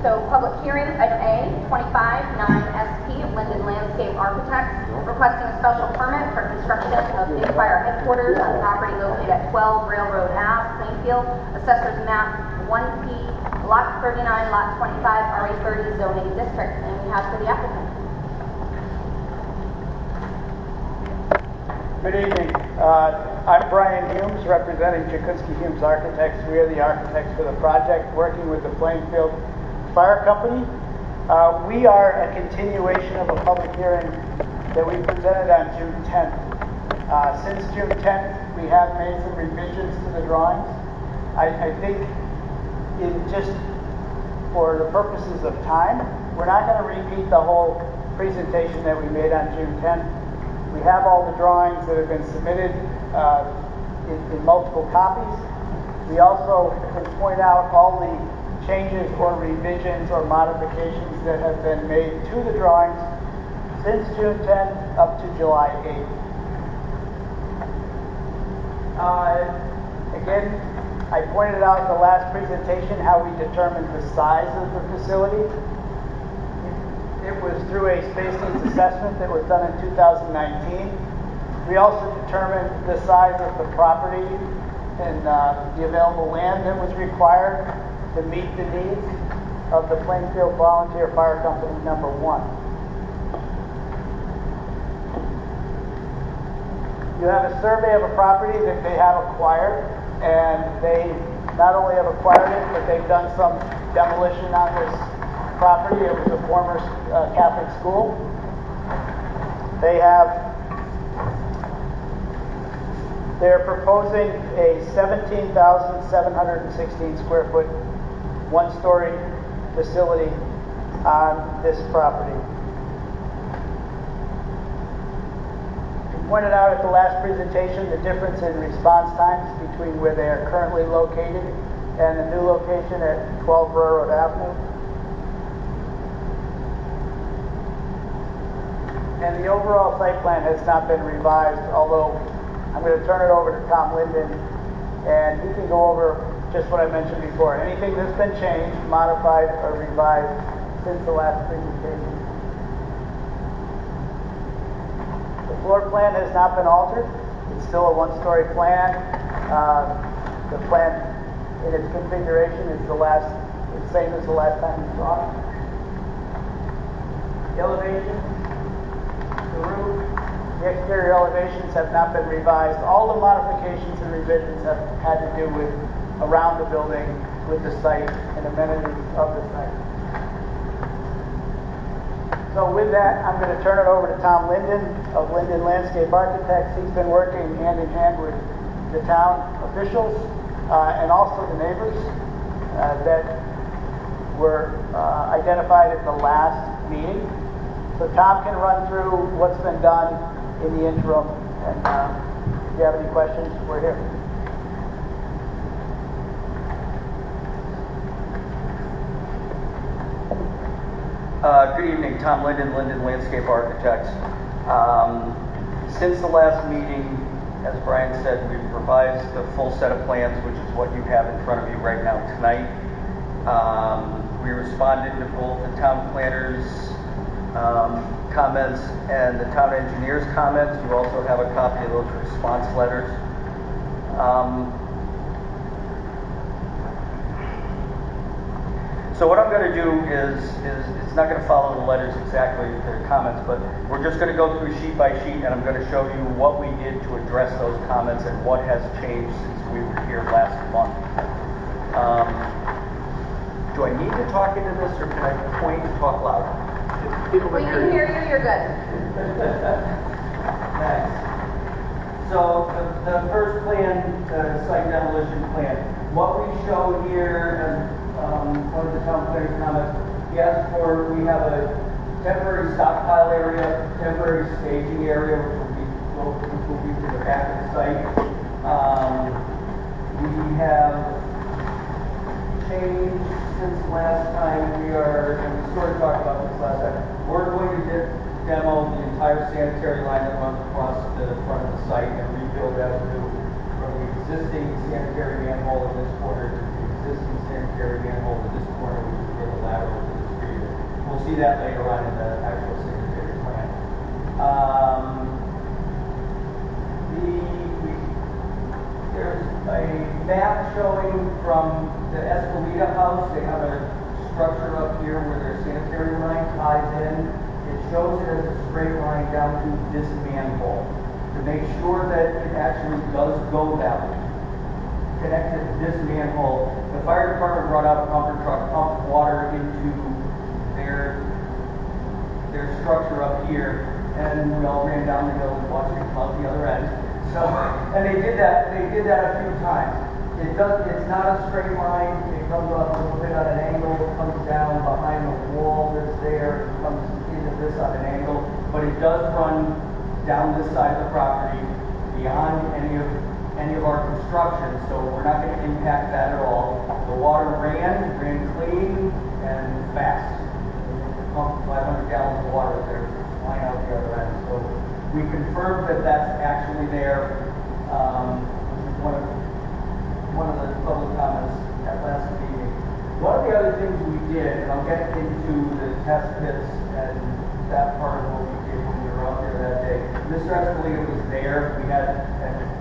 So public hearing, item A, 25-9SP of Linden Landscape Architects, requesting a special permit for construction of new fire headquarters on property located at 12 Railroad Ave, Plainfield, Assessor's Map 1P, Lot 39, Lot 25, RA30 zoning district. And we have for the applicant. Good evening. I'm Brian Humes, representing Jakuski Humes Architects. We are the architects for the project, working with the Plainfield Fire Company. We are a continuation of a public hearing that we presented on June 10th. Since June 10th, we have made some revisions to the drawings. I think just for the purposes of time, we're not going to repeat the whole presentation that we made on June 10th. We have all the drawings that have been submitted in multiple copies. We also can point out all the changes or revisions or modifications that have been made to the drawings since June 10th up to July 8th. Again, I pointed out in the last presentation how we determined the size of the facility. It was through a space needs assessment that was done in 2019. We also determined the size of the property and the available land that was required to meet the needs of the Plainfield Volunteer Fire Company number 1. You have a survey of a property that they have acquired, and they not only have acquired it, but they've done some demolition on this property. It was a former Catholic school. They're proposing a 17,716 square foot, one-story facility on this property. We pointed out at the last presentation the difference in response times between where they are currently located and the new location at 12 Railroad Avenue. And the overall site plan has not been revised, although I'm going to turn it over to Tom Linden, and he can go over just what I mentioned before. Anything that's been changed, modified, or revised since the last presentation. The floor plan has not been altered. It's still a one-story plan. The plan in its configuration is the same as the last time you saw it. The elevation, the roof, the exterior elevations have not been revised. All the modifications and revisions have had to do with around the building, with the site, and amenities of the site. So with that, I'm going to turn it over to Tom Linden of Linden Landscape Architects. He's been working hand in hand with the town officials and also the neighbors that were identified at the last meeting. So Tom can run through what's been done in the interim, and if you have any questions, we're here. Good evening, Tom Linden, Linden Landscape Architects. Since the last meeting, as Brian said, we've revised the full set of plans, which is what you have in front of you right now tonight. We responded to both the town planners' comments and the town engineer's comments. You also have a copy of those response letters. So what I'm going to do is it's not going to follow the letters exactly, the comments, but we're just going to go through sheet by sheet, and I'm going to show you what we did to address those comments and what has changed since we were here last month. Do I need to talk into this, or can I point and talk loud? People can hear you, you're good. Nice. So the first plan, the site demolition plan, what we show here, and one of the town planners comments, he asked for, we have a temporary stockpile area, temporary staging area, which will be to the back of the site. We have changed since last time. And we sort of talked about this last time. We're going to demo the entire sanitary line that runs across the front of the site and rebuild that from the existing sanitary manhole in this corner to the existing sanitary manhole in this corner, which is where the lateral see that later on in the actual signature plan. There's a map showing from the Escalita house. They have a structure up here where their sanitary line ties in. It shows it as a straight line down to this manhole to make sure that it actually does go that way. Connected to this manhole. The fire department brought out a pumper truck, pumped water into their structure up here, and we all ran down the hill and watched it come out the other end. So, and they did that a few times. It's not a straight line. It comes up a little bit at an angle, comes down behind the wall that's there, comes into this on an angle, but it does run down this side of the property beyond any of our construction, so we're not going to impact that at all. The water ran clean and fast. Pumped 500 gallons of water there, line out the other end. So we confirmed that that's actually there. One of the public comments at last meeting. One of the other things we did, and I'll get into the test pits and that part of what we did when we were out there that day. Mr. Escalita was there.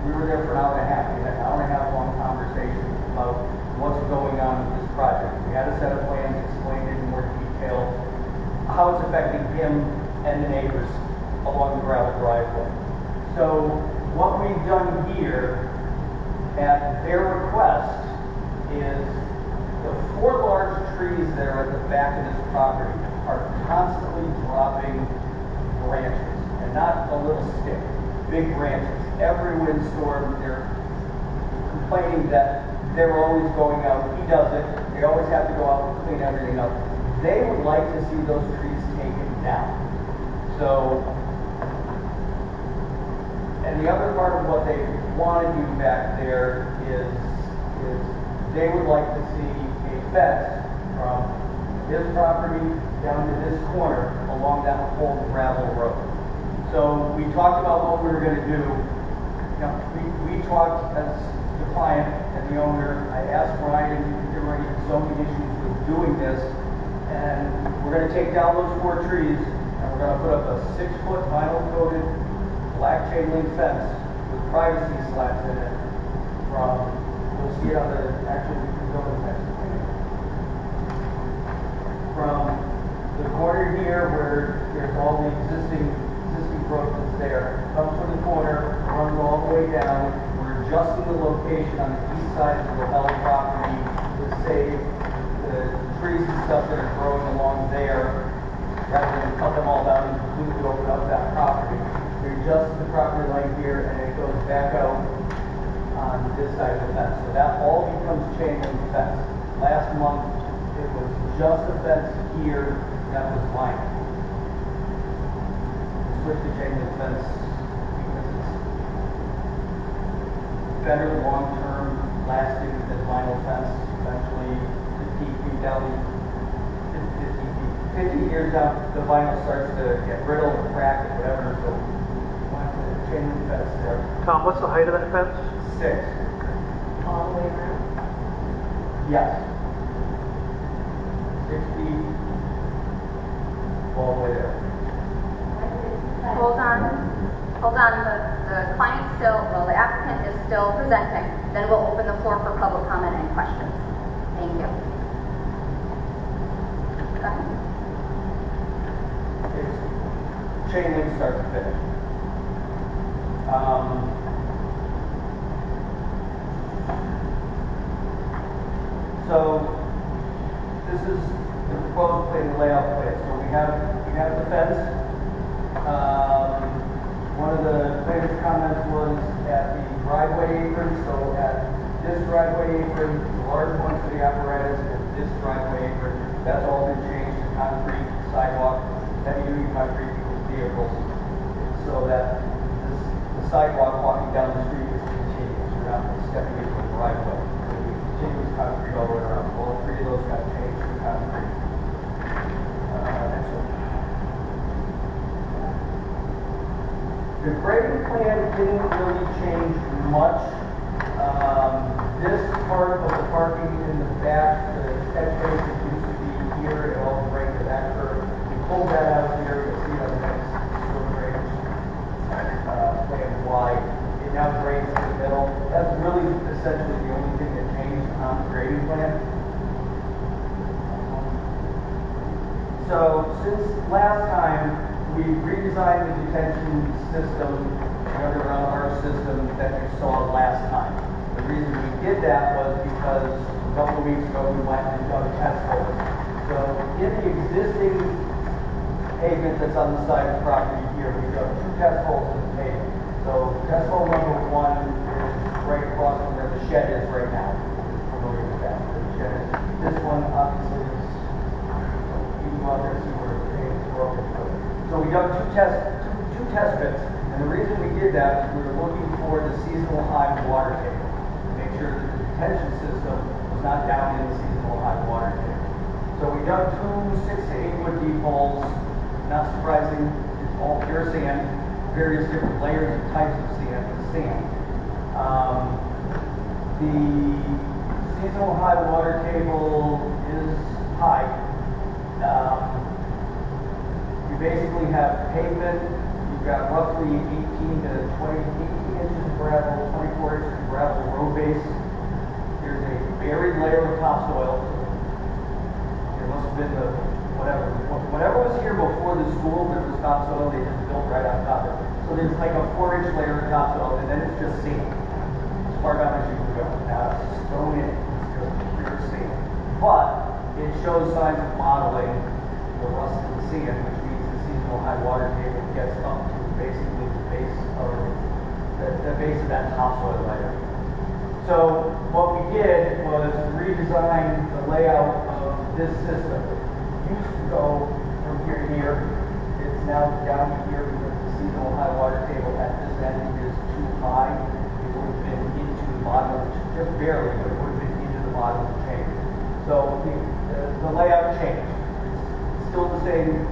We were there for an hour and a half. We had an hour and a half long conversation about what's going on with this project. We had a set of plans, explained it in more detail, how it's affecting him and the neighbors along the gravel driveway. So what we've done here at their request is the 4 large trees that are at the back of this property are constantly dropping branches, and not a little stick, big branches. Every windstorm, they're complaining that they're always going out. He does it. They always have to go out and clean everything up. They would like to see those trees taken down. So, and the other part of what they want to do back there is they would like to see a fence from this property down to this corner along that whole gravel road. So we talked about what we were going to do. You know, we talked as the client and the owner. I asked Brian if there were any zoning issues with doing this, and we're going to take down those 4 trees and we're going to put up a 6-foot vinyl coated black chain link fence with privacy slats in it from, you'll see it on the actual building fence. From the corner here where there's all the existing growth that's there, comes from the corner, runs all the way down. We're adjusting the location on the east side of the Lavelle property to save the trees and stuff that are growing along there, rather than cut them all down and completely open up that property. We adjust the property line here, and it goes back out on this side of the fence. So that all becomes chain link fence. Last month, it was just a fence here that was vinyl. Switch to chain link fence because it's better long-term lasting than vinyl fence. Eventually, 50 years down, the vinyl starts to get brittle or crack or whatever. So we want to chain link fence there. Tom, what's the height of that fence? 6. All the way around. Yes. 6 feet all the way there. Hold on, the client the applicant is still presenting. Then we'll open the floor for public comment and questions. Thank you. Go ahead. It's chain link start to finish. So this is the proposed plan, the layout plan. So we have the fence. One of the latest comments was at the driveway apron. So at this driveway apron, the large one for the apparatus, and this driveway apron, that's all been changed to concrete sidewalk, heavy-duty concrete for vehicles, so that the sidewalk walking down the street is continuous. We're not stepping into a driveway. It'll be continuous concrete all the way around. All 3 of those got changed to concrete. Next one. The grading plan didn't really change much. This part of the parking in the back, the catch basin used to be here, it all drained to that curve. So since last time, we redesigned the detention system, the underground arch system that you saw last time. The reason we did that was because a couple of weeks ago we went and dug test holes. So in the existing pavement that's on the side of the property here, we dug 2 test holes in the pavement. So test hole number 1 is right across from where the shed is right now. Familiar with that? The shed is, this one obviously is, you can go out there and see where the pavement's broken. So we dug two test pits, and the reason we did that is we were looking for the seasonal high water table to make sure that the detention system was not down in the seasonal high water table. So we dug 2 6 to 8 foot deep holes. Not surprising, it's all pure sand, various different layers and types of sand. The seasonal high water table is high. You basically have pavement. You've got roughly 18 inches of gravel, 24 inches of gravel road base. There's a buried layer of topsoil. There must have been whatever was here before the school, there was topsoil, they just built right on top of it. So there's like a 4-inch layer of topsoil, and then it's just sand. As far down as you can go. Now it's stone in, it's just pure sand. But it shows signs of modeling the rust in the sand, which means the seasonal high water table gets up to basically the base of that topsoil layer. So what we did was redesign the layout of this system. It used to go from here to here. It's now down here because the seasonal high water table at this end is too high. It would have been into the bottom of the, just barely, but it would have been into the bottom of the chamber. So the layout changed. It's still the same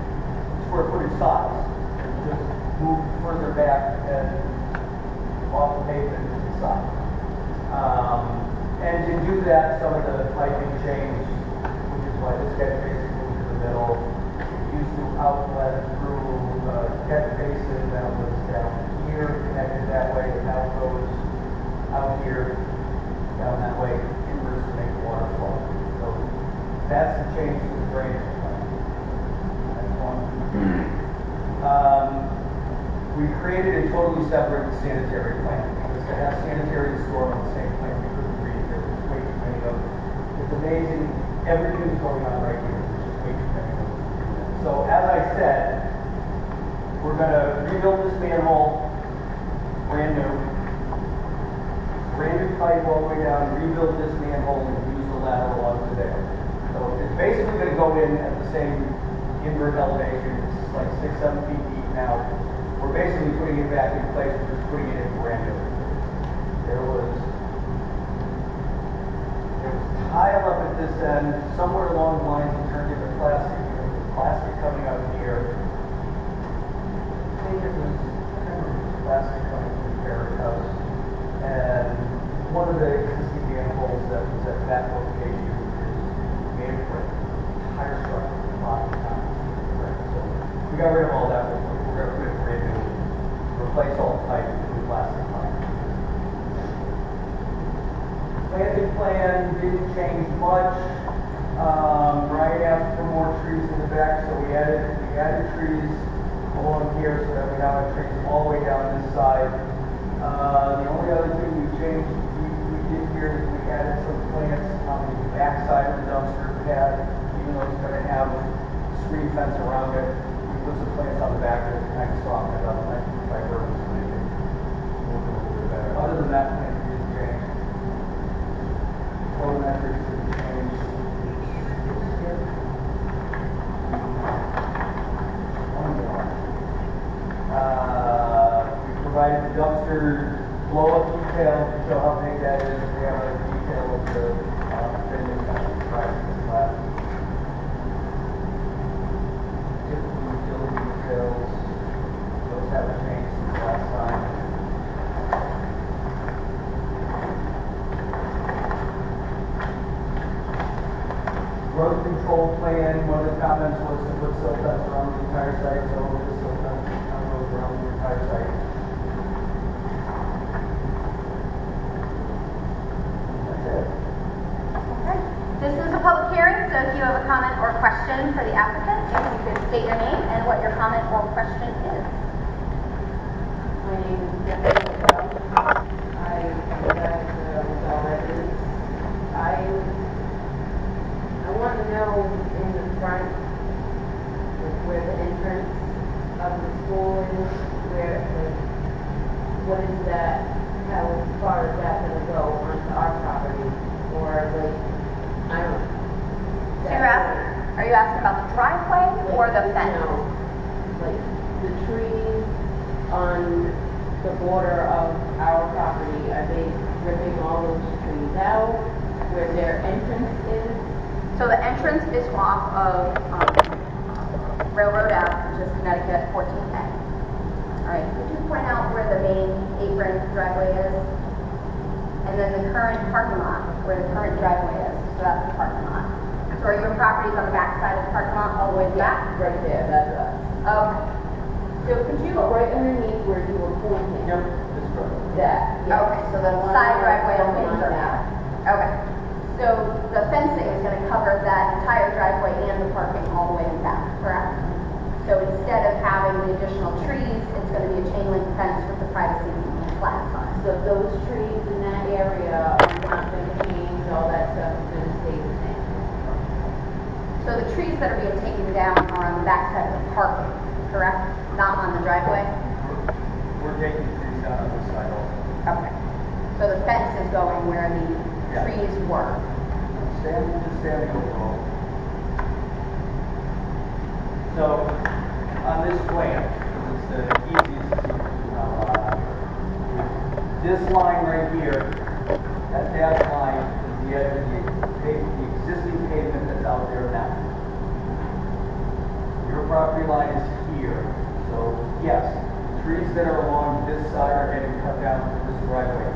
square footage size. It's just moved further back and off the pavement to the side. And to do that, some of the piping changed, which is why this catch basin moved to the middle. It used to outlet through catch basin that was down here, connected that way, and now it goes out here, down that way, inwards to make the water flow. So that's the change to the drainage plan. Next one. We created a totally separate sanitary plan. Because to have sanitary and storm on the same plan, we couldn't read. There was way too many of them. It's amazing. Everything's going on right here. There's just way too many of them. So as I said, we're going to rebuild this manhole, brand new pipe all the way down, rebuild this manhole, and use the lateral onto there. So it's basically going to go in at the same invert elevation. It's like 6-7 feet deep now. We're basically putting it back in place. We're just putting it in brand new. There was tile up at this end. Somewhere along the lines, it turned into plastic. There was plastic coming out here. I think it was plastic coming from the Barrett house. And one of the existing manholes that was at that location is made of brick. Tire structure at the bottom of the top. So we got rid of all that. We're going to put it brand new. Replace all the pipe with plastic pipe. Planting plan didn't change much. Brian asked for more trees in the back, so we added trees along here so that we now have trees all the way down this side. The only other thing we changed, we did here is we added some plants on the back side of the dumpster pad, even though it's going to have a screen fence around it. We put some plants on the back that kind of soften it up, and I think my birds will make it look a little bit better. Other than that, plants didn't change. Photometrics didn't change. We provided the dumpster blow-up detail to show how big that is. We have a detail of the finish on the slab. Typical utility details. Those haven't changed since last time. Growth control plan, one of the comments was to put silt fence around the entire site, so the silt fence goes around the entire site. Okay. This is a public hearing, so if if you have a comment or question for the applicant, if you could state your name and what your comment or question is. My name is Stephanie Bell. I reside with all residents. I want to know in the front where the entrance of the school is, where, like, what is that, how far is that going to go onto our property? Or, like, I don't know. So are you asking about the driveway or the fence? No, like, the trees on the border of our property, are they ripping all those trees out where their entrance is? So the entrance is off of Railroad Ave, which is Connecticut 14A. All right, could you point out where the main apron driveway is? And then the current parking lot, where the current driveway is. So that's the parking lot. So are your properties on the back side of the parking lot all the way back? Right there, that's us. Okay. So could you... Oh, right underneath where you were pointing. Yep, this road. That, yeah. Okay, so the side driveway and things are that. Okay. So the fencing is going to cover that entire driveway and the parking all the way in back, correct? So instead of having the additional trees, it's going to be a chain link fence with the privacy flags on it. So those trees in that area are not going to change, all that stuff is going to stay the same. So the trees that are being taken down are on the back side of the parking, correct? Not on the driveway? We're taking trees down on this side also. Okay. So the fence is going where the trees were. Just standing overall. So, on this plan, it's the easiest to see. This line right here, that line is the edge of the existing pavement that's out there now. Your property line is here, so yes, trees that are along this side are getting cut down to this driveway.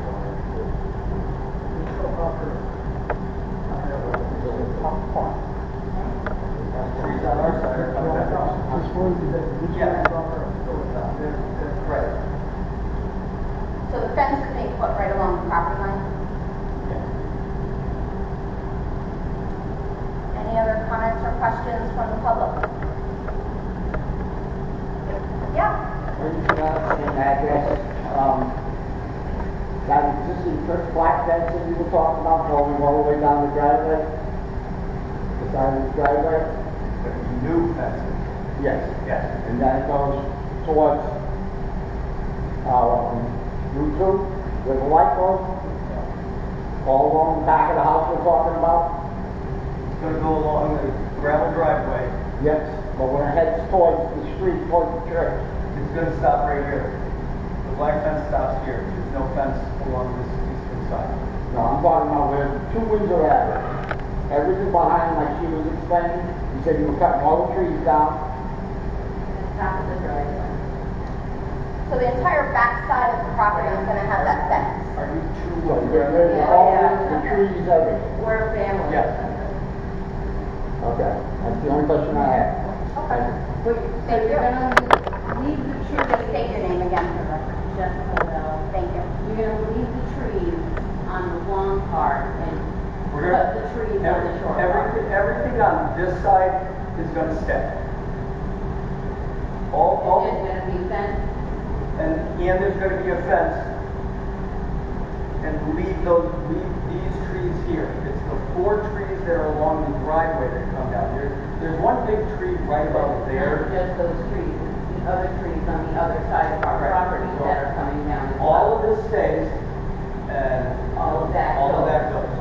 Trees on our side are coming back. Yes. Right. So the fence is being put right along the property line? Any other comments or questions from the public? Yeah. And address, that existing first black fence that you were talking about going all the way down the driveway? The side of the driveway? New fences. Yes. Yes. And then it goes towards, Route 2, where the light goes? All along the back of the house we're talking about? It's going to go along the gravel driveway. Yes, but when it heads towards the street, towards the church. It's going to stop right here. The black fence stops here. There's no fence along this eastern side. No, I'm talking about where the two Windsor Avenue. Everything behind, like she was explaining, you said you were cutting all the trees down. Top of the driveway. So the entire back side of the property is going to have that fence? Are you too So there's all the trees everywhere. We're a family. Yes. Okay, that's the only question I had. Okay. So you're gonna leave the Just trees, state your name again for the record. Jessica Bell, Thank you. you're gonna leave the trees on the long part and We're cut gonna, the trees on the short part. everything on this side is going to stay. There's gonna be fence, And there's going to be a fence. And leave these trees here. It's the 4 trees that are along the driveway that come down. There's one big tree right about not there. just those trees, it's the other trees on the other side of our Right. property that are coming down as All well. of this stays, and All of that all of goes. that goes.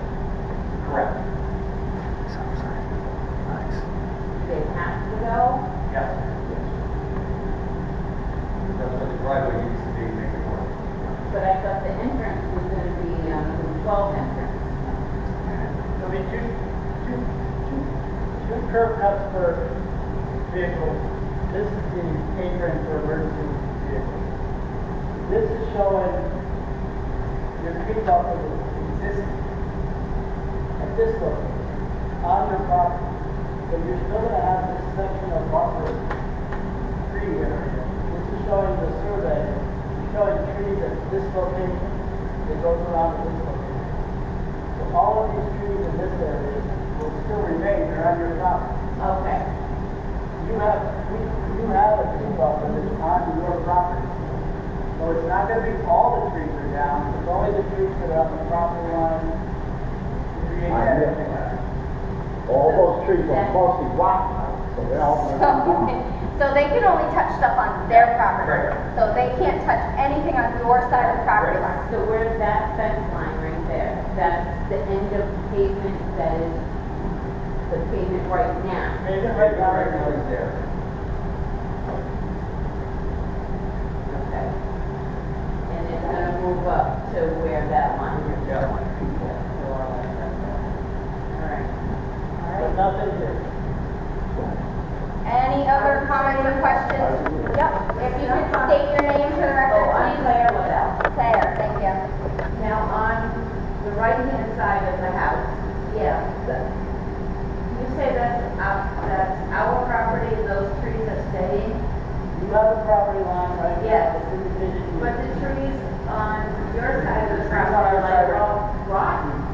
Correct. They have to go, Yes. That's what the driveway needs to be to make it work. but I thought the entrance was gonna be, the 12 entrance. There'll be two curb cuts per vehicle. This is the apron for emergency vehicles. This is showing your tree buffer is existing at this location on your property. So you're still gonna have this section of buffer tree area. This is showing the survey, showing trees at this location. It goes around to this location. So all of these trees in this area will still remain. They're on your property. Okay. You have a tree buffer that's on your property. So it's not gonna be all the trees are down, it's only the trees that are on the property line to create that impact. All those trees are mostly rock now, so they're all gonna come down. So they can only touch stuff on their property. Right. So they can't touch anything on your side of the property line. So where's that fence line right there? That's the end of pavement that is the pavement right now. Maybe right now, is there. Okay. And it's gonna move up to where that line is. Yeah. All right. but nothing here. Any other comments or questions? Yep, if you could state your name for the record, Oh, I'm please. Claire Liddell. Claire, thank you. Now, on the right-hand side of the house, yeah, you say that's our property, those trees are staying? You have a property line right now. Yes. that's indicated here. But the trees on your side of the Trees on property our line side are are- all rotten?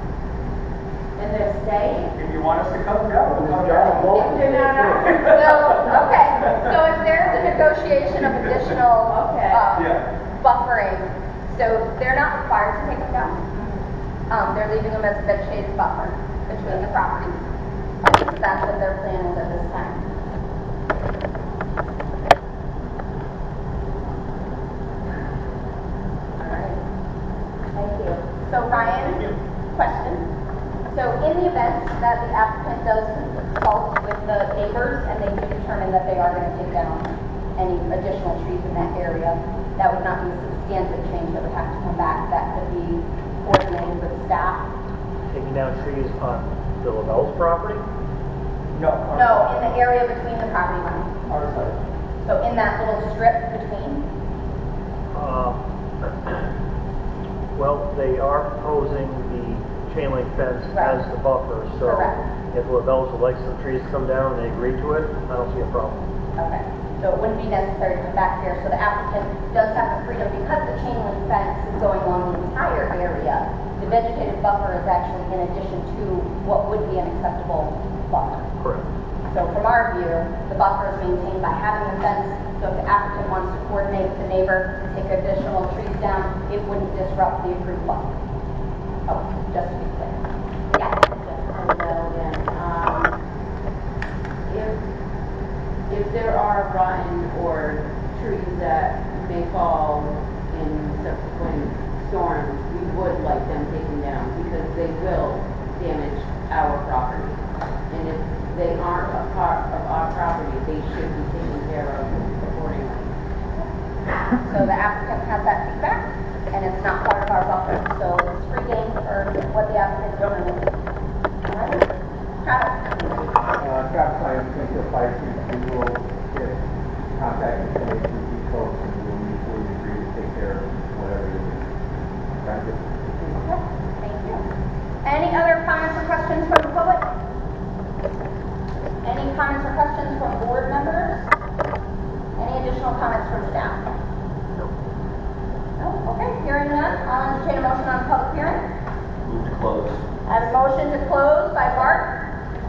And they're staying? If you want us to cut them down, we'll cut them Yeah, down. well- If they're not out? Well, okay, so if there's a negotiation of additional, Okay. Yeah. buffering, so they're not required to take them down. They're leaving them as a vegetated buffer between the properties. That's what their plan is at this time. All right. Thank you. So Ryan, question. So in the event that the applicant does consult with the neighbors and they do determine that they are going to take down any additional trees in that area, that would not be a substantive change that would have to come back. That could be coordinated with staff. Taking down trees on the Lavelles property? No. No, in the area between the property lines. Our side. So in that little strip between. Well, they are proposing the chain link fence Right. as the buffer, so Correct. if Lavelles would like some trees to come down and they agree to it, I don't see a problem. Okay, so it wouldn't be necessary to come back here, so the applicant does have the freedom, because the chain link fence is going along the entire area, the vegetative buffer is actually in addition to what would be an acceptable buffer. Correct. So from our view, the buffer is maintained by having the fence, so if the applicant wants to coordinate with the neighbor to take additional trees down, it wouldn't disrupt the approved buffer. Oh, just to be clear. Yeah. If there are rotten or trees that may fall in subsequent storms, we would like them taken down because they will damage our property. And if they aren't a part of our property, they should be taken care of accordingly. So the applicant has that feedback, and it's not part of our buffer, so it's free game for what the applicant determines. All right? Travis? Travis, I am Plainfield Fire Chief. We will get contact information with these folks and we'll mutually agree to take care of whatever you need. Thank you. Okay, thank you. Any other comments or questions from the public? Any comments or questions from board members? Any additional comments from staff? No? Okay, hearing none, I'll entertain a motion on the public hearing. Move to close. I have a motion to close by Bart.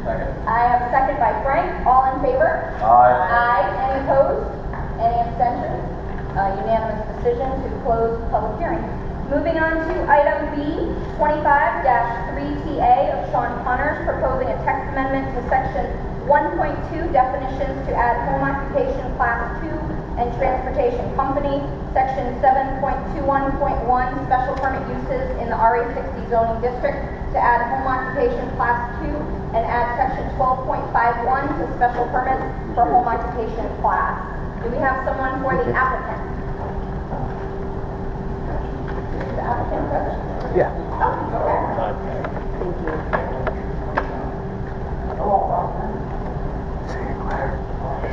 Second. I have a second by Frank. All in favor? Aye. Aye. Any opposed? Any abstentions? Unanimous decision to close the public hearing. Moving on to item B, 25-3TA of Sean Connors, proposing a text amendment to section 1.2 definitions to add home occupation class 2 and transportation company, section 7.21.1 special permit uses in the RA60 zoning district to add home occupation class 2 and add section 12.51 to special permits for home occupation class. Do we have someone for the applicant? The applicant present? Yeah. Oh, okay.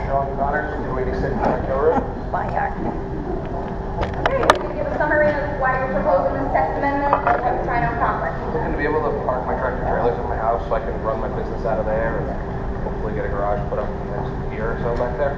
Sean Connors, 286 Markel Road. Okay, can you give a summary of why you're proposing this text amendment and what you're trying to accomplish? Looking to be able to park my tractor trailers at my house so I can run my business out of there and hopefully get a garage put up in the next year or so back there.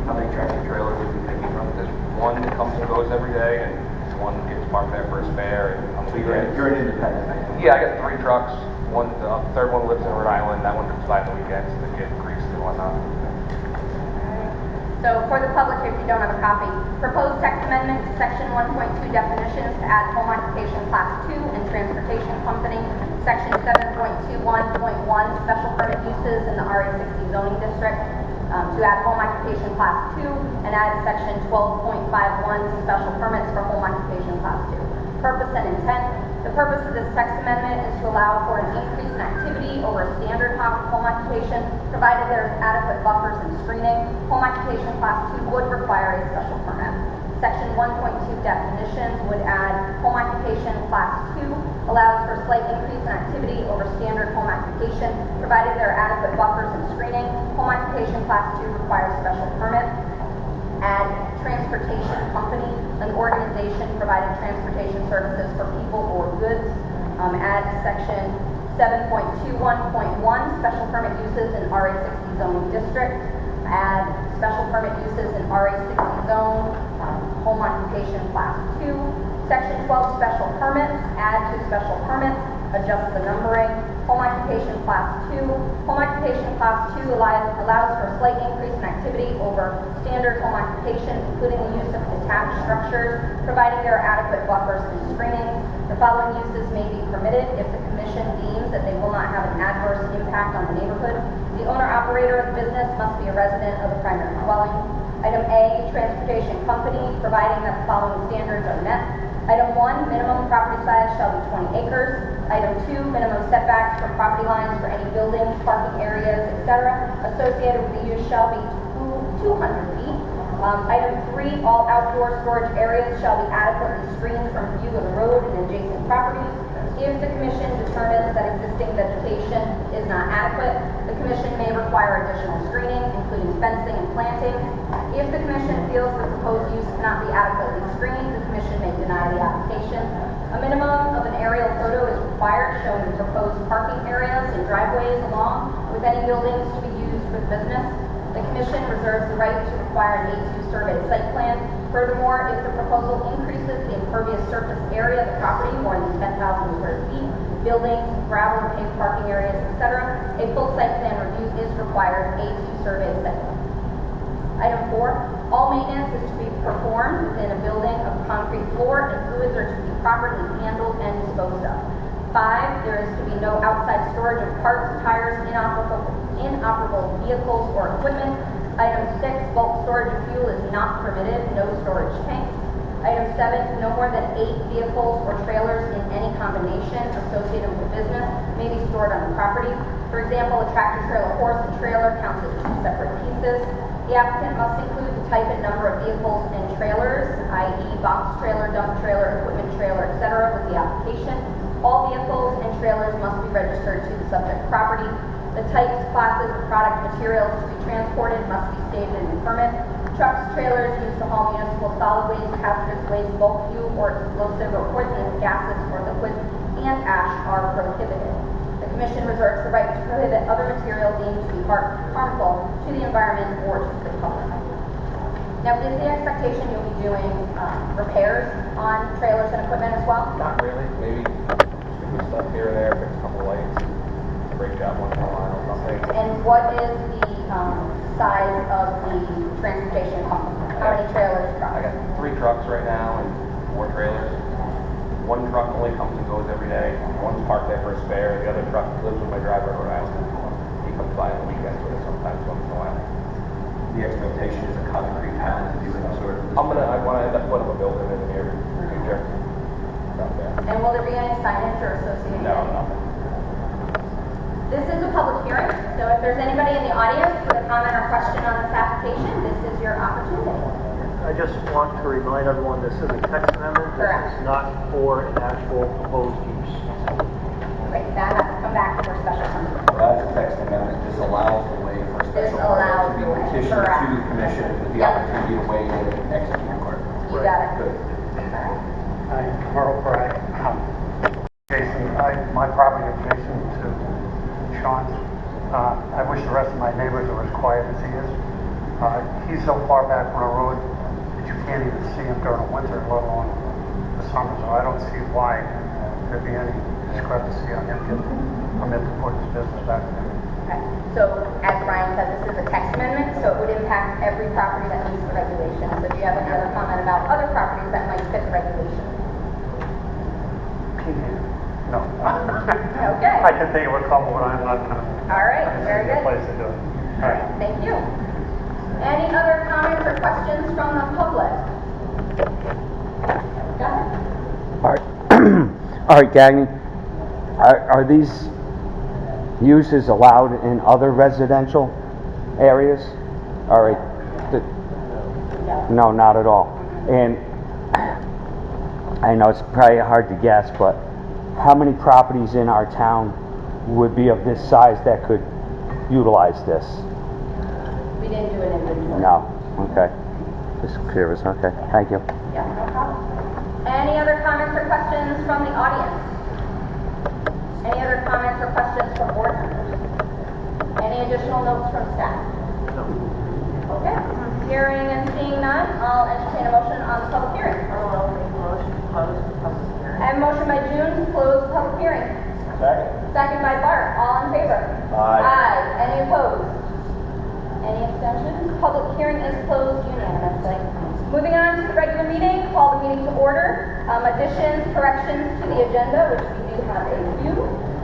How many tractor trailers would you be thinking of? There's one that comes and goes every day, and one gets parked there for a spare, and on the weekends. You're an independent. Yeah, I got 3 trucks. One, the third one lives in Rhode Island. That one comes by on the weekends to get greased and whatnot. So for the public, if you don't have a copy, proposed text amendment to section 1.2 definitions to add home occupation class 2 and transportation company, section 7.21.1 special permit uses in the RA60 zoning district, to add home occupation class 2 and add section 12.51 special permits for home occupation class 2. Purpose and intent. The purpose of this text amendment is to allow for an increase in activity over a standard home occupation, provided there is adequate buffers and screening. Home occupation class 2 would require a special permit. Section 1.2 definitions would add home occupation class 2 allows for slight increase in activity over standard home occupation, provided there are adequate buffers and screening. Home occupation class 2 requires special permit. Add transportation company, an organization providing transportation services for people or goods. Add section 7.21.1 special permit uses in RA60 zoning district. Add special permit uses in RA60 zone, home occupation class 2. Section 12 special permits, add to special permits, adjust the numbering. Home occupation class 2. Home occupation class 2 allows for a slight increase in activity over standard home occupation, including the use of detached structures, providing there are adequate buffers and screening. The following uses may be permitted if the commission deems that they will not have an adverse impact on the neighborhood. The owner-operator of the business must be a resident of the primary dwelling. Item A, transportation company, providing that the following standards are met. Item 1, minimum property size shall be 20 acres. Item 2, minimum setbacks from property lines for any buildings, parking areas, etc. associated with the use shall be 200 feet. Item 3, all outdoor storage areas shall be adequately screened from view of the road and adjacent properties. If the commission determines that existing vegetation is not adequate, the commission may require additional screening, including fencing and planting. If the commission feels the proposed use cannot be adequately screened, the commission may deny the application. A minimum of an aerial photo is required showing the proposed parking areas and driveways along with any buildings to be used for the business. The commission reserves the right to require an A2 survey site plan. Furthermore, if the proposal increases the impervious surface area of the property more than 10,000 square feet, buildings, gravel, paved parking areas, etc., a full site plan review is required. A2 survey site plan. Item 4, all maintenance is to be performed within a building of concrete floor and fluids are to be properly handled and disposed of. 5, there is to be no outside storage of parts, tires, inoperable vehicles or equipment. Item 6, bulk storage of fuel is not permitted, no storage tanks. Item 7, no more than 8 vehicles or trailers in any combination associated with the business may be stored on the property. For example, a tractor trailer, horse, and trailer counts as 2 separate pieces. The applicant must include the type and number of vehicles and trailers, i.e. box trailer, dump trailer, equipment trailer, etc. with the application. All vehicles and trailers must be registered to the subject property. The types, classes, of product materials to be transported must be stated in the permit. Trucks, trailers used to haul municipal solid waste, hazardous waste, bulk fuel, or explosive or poisonous gases or liquids, and ash are prohibited. The Commission reserves the right to prohibit other material deemed to be harmful to the environment or to the public. Now, is the expectation you'll be doing repairs on trailers and equipment as well? Not really. Maybe stupid stuff here and there, fix a couple lights, break job once in a while or something. And what is the size of the transportation company? How many trailers? I got 3 trucks right now and 4 trailers. One truck only comes and goes every day. One's parked there for a spare. The other truck lives with my driver in Rhode Island. He comes by on the weekends with us sometimes once in a while. The expectation is a concrete pad to do some sort of. I want to end up putting a building in the near future. Out there. And will there be any signage or associated? No, nothing. This is a public hearing, so if there's anybody in the audience with a comment or question on this application, this is your opportunity. I just want to remind everyone this is a text amendment. Correct. This is not for an actual proposed use. Great, that has to come back for special permit. As a text amendment, this allows the way for a This special allows permit to be the way, petitioned correct. to the commission with the Yep. opportunity to weigh in and execute court. You got it. Good. Hi, Merle Bragg. Jason, my property adjacent to Sean's. I wish the rest of my neighbors were as quiet as he is. He's so far back from the road that you can't even see him during the winter, let alone summer, so I don't see why there'd be any discrepancy on him getting permit to put his business back there. Okay. So, as Brian said, this is a text amendment, so it would impact every property that meets the regulation. So do you have any other comment about other properties that might fit the regulation? No. Okay. I can think of a couple, but I'm not gonna. All right, very good. Place to do it. All right, thank you. Any other comments or questions from the public? Go ahead. All right, all right, Gagnon, are these uses allowed in other residential areas? All right. No, not at all. And I know it's probably hard to guess, but how many properties in our town would be of this size that could utilize this? We didn't do an inventory. No. Okay. Just curious. Okay. Thank you. Yeah, no problem. Any other comments or questions from the audience? Any other comments or questions from board members? Any additional notes from staff? No. Okay. Hearing and seeing none, I'll entertain a motion on the public hearing. I'll make a motion to close the public hearing. I have a motion by June to close the public hearing. Second. Second by Bart. All in favor? Aye. Any opposed? Any abstentions? Public hearing is closed unanimously. Moving on to the regular meeting, call the meeting to order. Additions, corrections to the agenda, which we do have a few.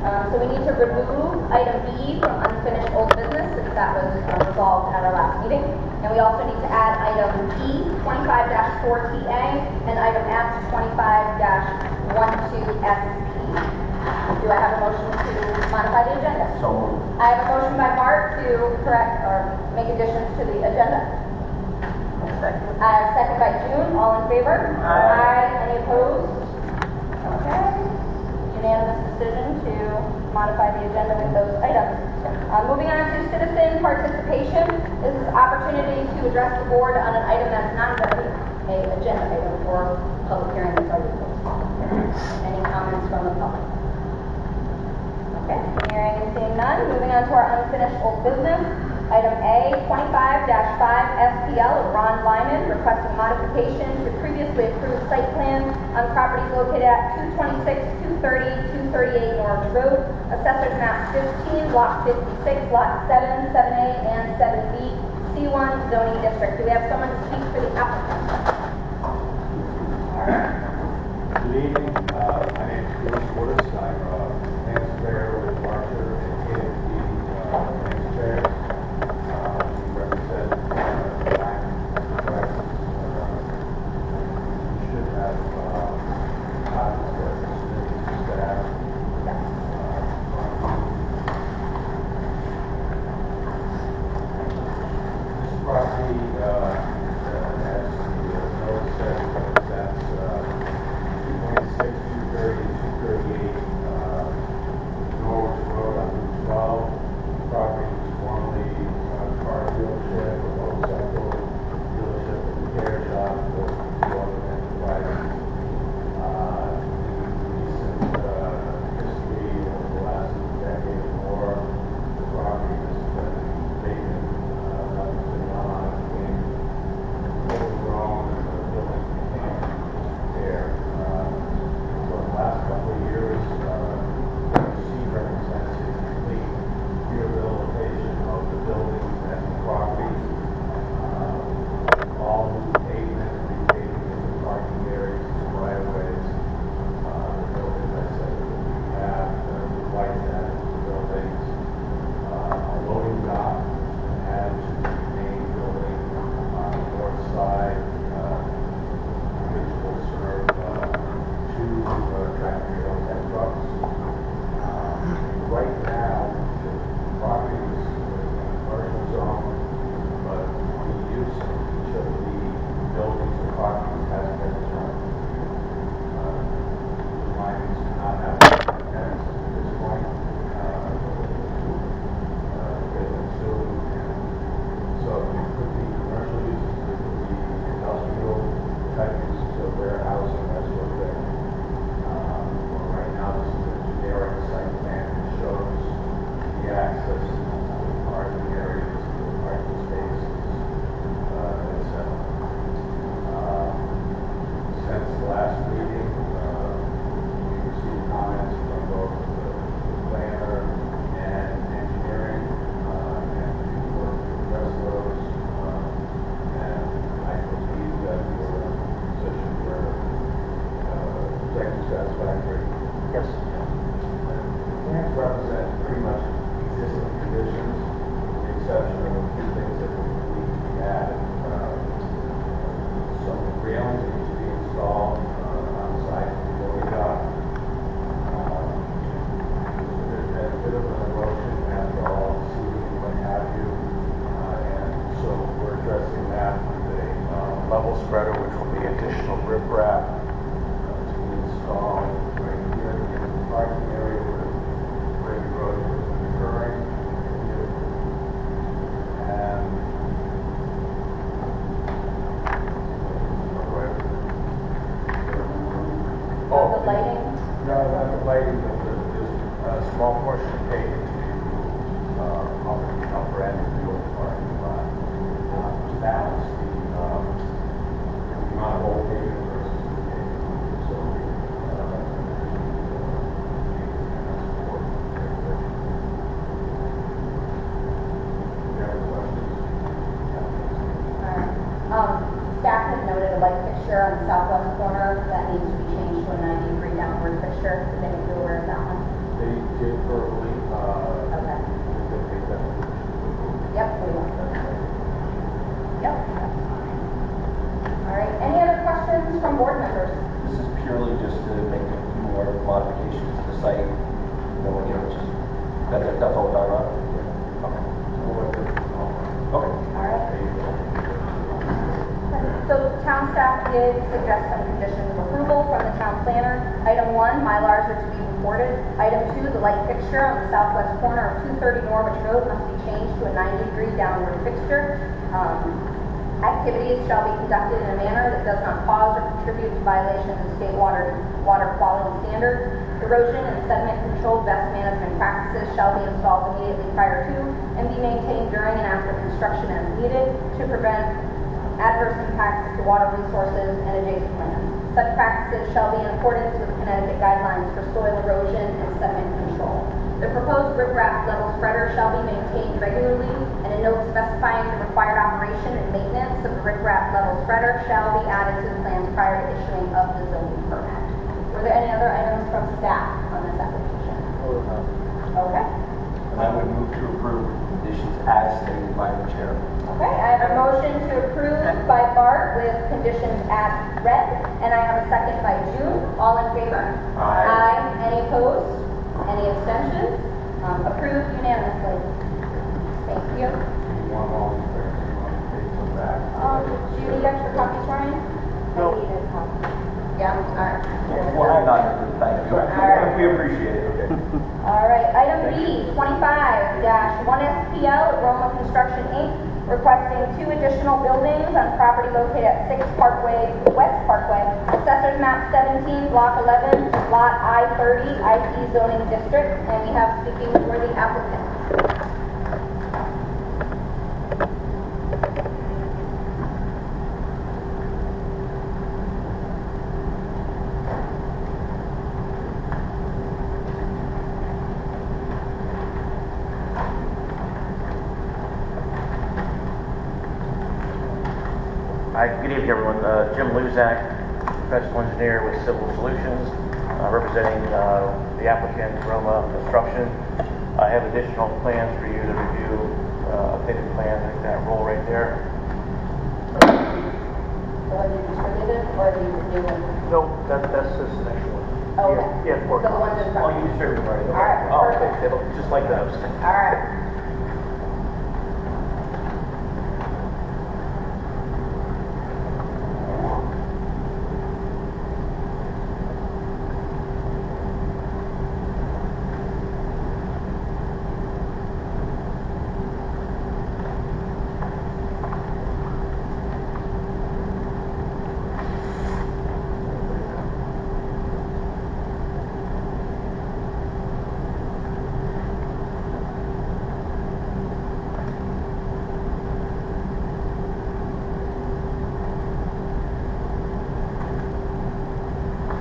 So we need to remove item B from unfinished old business, since that was resolved at our last meeting. And we also need to add item E, 25-4TA, and item F, 25-12SP. Do I have a motion to modify the agenda? So moved. I have a motion by Bart to correct or make additions to the agenda. I have a second by June. All in favor? Aye. Any opposed? Okay. Unanimous decision to modify the agenda with those items. Moving on to citizen participation. This is opportunity to address the board on an item that's not already an agenda item or public hearing that's already closed. Any comments from the public? Okay, hearing and seeing none. Moving on to our unfinished old business. Item A, 25-5 SPL of Ron Lyman requesting modification to previously approved site plan on property located at 226, 230, 238 Norwich Road, Assessor's Map 15, Block 56, Lot 7, 7A, and 7B, C1 zoning district. Do we have someone to speak for the applicant? All right. Good evening, my name is Bruce Woodis, I'm land surveyor with Marshall and KMP land surveyors. We represent land correct. We should have copies that submitted to staff. This property, as the notice says, that's 2.6 parking area where the road is occurring. And The lighting? no, not the lighting, but there's a small portion of pavement upper end of the old parking lot. To balance the amount of old pavement versus new pavement. So, Staff had noted a light fixture on the southwest corner that needs to be changed to a 90-degree downward fixture. Did they make you aware of that one? They did verbally, Okay. they take that. Yep, we will. Yep, that's fine. All right, any other questions from board members? This is purely just to make a few more modifications to the site. Just, that's all we're talking about? Okay. All right. So town staff did suggest some conditions of approval from the town planner. Item 1, Mylars are to be recorded. Item 2, the light fixture on the southwest corner of 230 Norwich Road must be changed to a 90-degree downward fixture. Activities shall be conducted in a manner that does not cause or contribute to violations of state water quality standards. Erosion and sediment control best management practices shall be installed immediately prior to and be maintained during and after construction as needed to prevent adverse impacts to water resources and adjacent lands. Such practices shall be in accordance with Connecticut guidelines for soil erosion and sediment control. The proposed riprap level spreader shall be maintained regularly, and a note specifying the required operation and maintenance of the riprap level spreader shall be added to the plans prior to issuing of the zoning permit. Were there any other items from staff on this application? Okay. And I would move to approve conditions as stated by the chair. Okay, I have a motion to approve by Bart with conditions as read, and I have a second by June. All in favor? Aye. Any opposed? Any abstentions? Approved unanimously. Thank you. You want all these things, you want to take them back. Do you need extra copies, Ryan? No. I need a copy. Yeah, all right. Well, hang on, thank you. right. We appreciate it, okay. All right, item B, 25-1SPL, Roma Construction, Inc., requesting 2 additional buildings on property located at 6 West Parkway, Assessors Map 17, Block 11, Lot I-30, IT zoning district, and we have speaking for the applicant. Hi, good evening, everyone. Jim Luzak, professional engineer with Civil Solutions, representing the applicant, Roma Construction. I have additional plans for you to review, updated plans like that roll right there. The ones you distributed, or the new ones? No, that's this next one. Oh, okay. Yeah, So the ones in front. Oh, you distributed already? All right, Oh, okay, perfect. they look just like those. All right.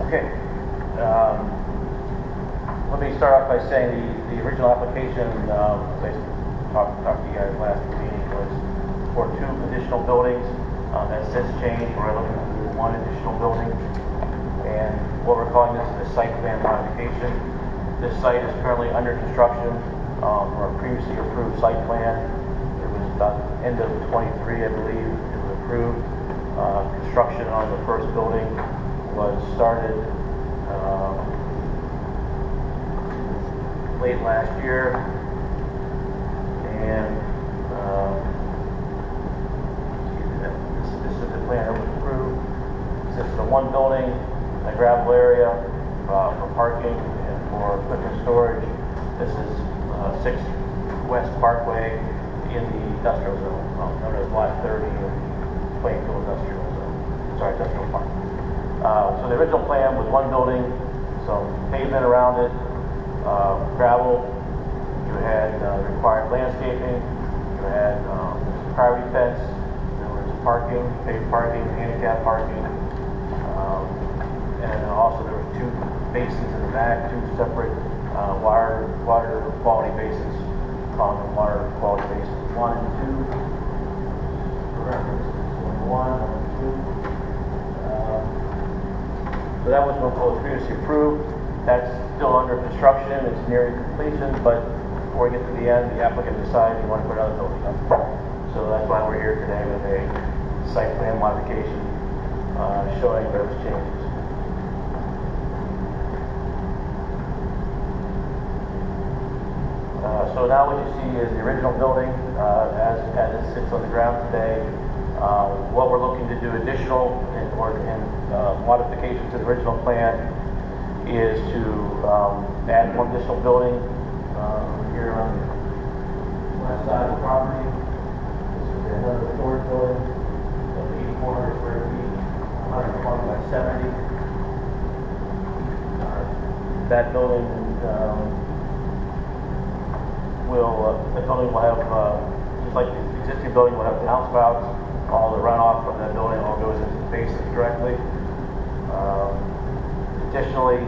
Okay. Let me start off by saying the original application, as I talked to you guys last meeting, was for 2 additional buildings. That's since changed. We're looking to do 1 additional building. And what we're calling this is a site plan modification. This site is currently under construction for a previously approved site plan. It was about end of 23, I believe. It was approved. Construction on the first building was started late last year, and this is the plan that was approved. This is the 1 building, a gravel area for parking and for for equipment storage. This is 6 West Parkway in the industrial zone, known as Lot 30 in the Plainfield industrial zone, industrial park. So the original plan was one building, some pavement around it, gravel. You had required landscaping. You had priority fence. There was parking, paved parking, handicap parking, and also there were 2 basins in the back, 2 separate water quality basins, calling them water quality basins 1 and 2. For reference, it's 1 and 2. So that was what was previously approved. That's still under construction. It's nearing completion, but before we get to the end, the applicant decided he wanted to put another building up. So that's why we're here today with a site plan modification showing those changes. So now what you see is the original building as it sits on the ground today. What we're looking to do additional in modification to the original plan is to add one additional building here on the west side of the property. This is another storage building of 8,400 square feet, 120 by 70. That building will have, just like the existing building, will have downspouts. All the runoff from that building all goes into the basement directly. Additionally,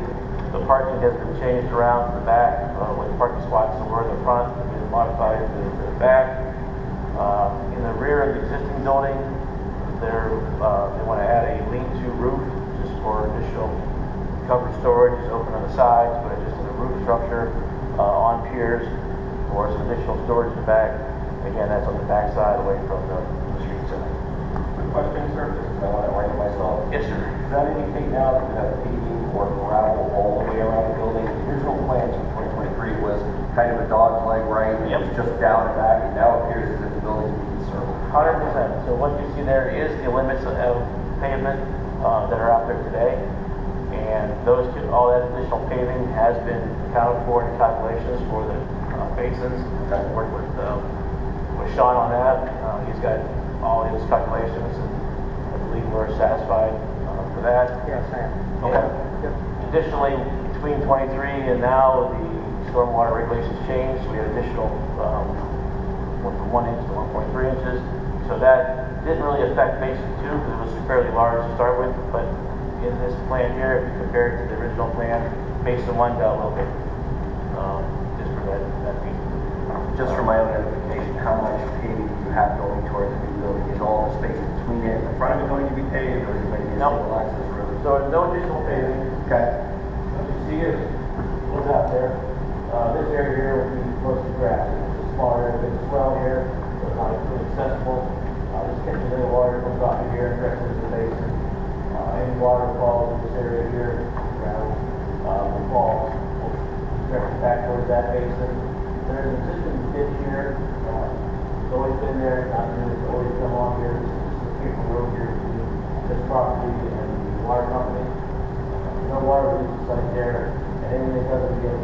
the parking has been changed around to the back, with parking spots that were in the front, have been modified to the back. In the rear of the existing building, they want to add a lean-to roof just for additional covered storage. It's open on the sides, but just in the roof structure on piers for some additional storage in the back. Again, that's on the back side, away from the street side. Quick question, sir, because I want to write it myself. Yes, sir. Does that indicate now that we have paving or gravel all the way around the building? The original plans from 2023 was kind of a dog's leg, right? It was just down and back, and now it appears as if the building's being circled. 100%. So what you see there is the limits of pavement that are out there today. And all that additional paving has been accounted for in calculations for the basins. I worked with Sean on that. He's got all his calculations, and I believe we're satisfied for that. Yes, I am. Okay. Yep. Additionally, between 23 and now, the stormwater regulations changed. We had additional went from 1 inch to 1.3 inches. So that didn't really affect basin 2 because it was fairly large to start with. But in this plan here, if you compare it to the original plan, basin 1 got a little bit just for that reason. Just for my own edification, how much paving do you have going towards the new building? Is all the space between it and the front of it going to be paved, or is it going to be a single access road? So no additional paving. Okay. What you see is what's out there. This area here will be mostly grass. It's a small area, there's a swell here, so it's not really accessible. This catches any water comes off of here and directly into the basin. Any water falls in this area here, gravel will fall directly back towards that basin. There's an existing ditch here. It's always been there, not new, it's always come on here. This is the paper road here between this property and the water company. No water leaks like there, and anything that doesn't get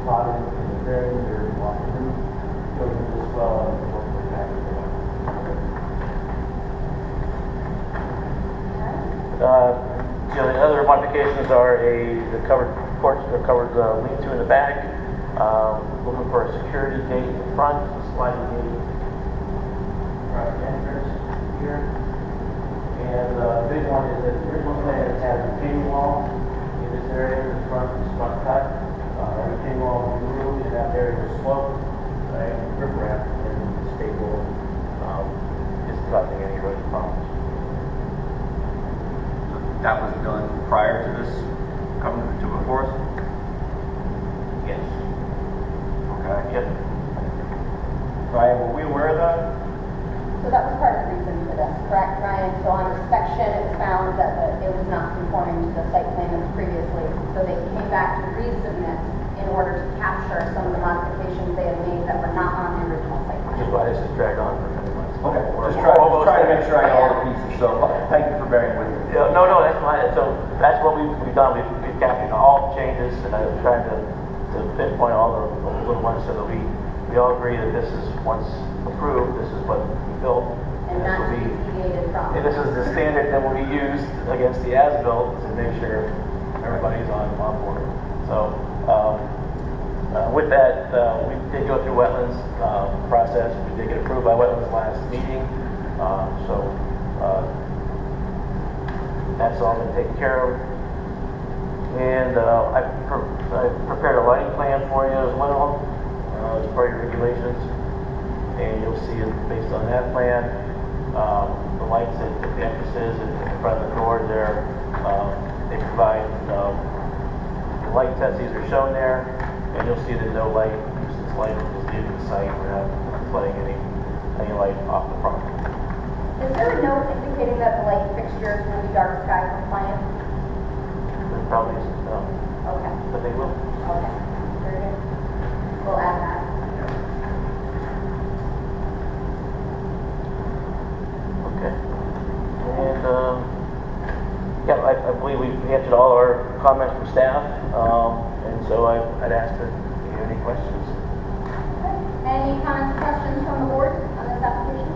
caught in the drains or off the roof goes into this well and works way back to the water. The other modifications are the covered porch, or covered lean-to in the back. Looking for a security gate in the front, a sliding gate across the entrance here. And the big one is that the original plan has a retaining wall in this area, in the front cut. That retaining wall will be removed, and that area will slope, and riprap and stable, isn't causing any erosion problems. That was done prior to this coming to before us? Yes. Okay. Yep. Ryan, were we aware of that? So that was part of the reason for this, correct, Ryan? So on inspection, it was found that it was not conforming to the site plan as previously. So they came back to resubmit in order to capture some of the modifications they had made that were not on the original site plan. Which is why this has dragged on for 10 months. Okay. Just trying to make sure I got all the pieces, so thank you for bearing with me. Yeah, no, that's fine. So that's what we've done. We've captured all the changes changes, and I was trying to pinpoint all the little ones so that we all agree that this is, once approved, this is what we built. And this not will to be deviated from. and this is the standard that will be used against the as-built to make sure everybody's on board. So, with that, we did go through wetlands process. We did get approved by wetlands last meeting. That's all been taken care of. And I prepared a lighting plan for you as well, as part of your regulations. And you'll see it based on that plan. The lights at the entrances and in front of the door there, they provide the light testes are shown there. And you'll see that no light, nuisance light is needed to the site. We're not flooding any light off the property. Is there a note indicating that the light fixtures will be dark sky compliant? There probably is no, Okay. but they will. Okay. Very good. We'll add that. Okay. And, yeah, I believe we answered all our comments from staff. And so I'd ask if you have any questions. Okay. Any comments or questions from the board on this application?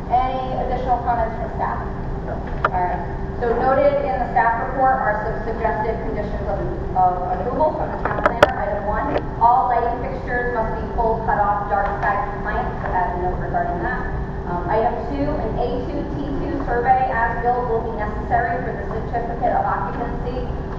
Any additional comments from staff? No. All right. So noted in the staff report are some suggested conditions of approval from the town planner. Item 1, all lighting fixtures must be full cutoff dark sky compliant. So add a note regarding that. Item 2, an A2 T2 survey as built will be necessary for the certificate of occupancy,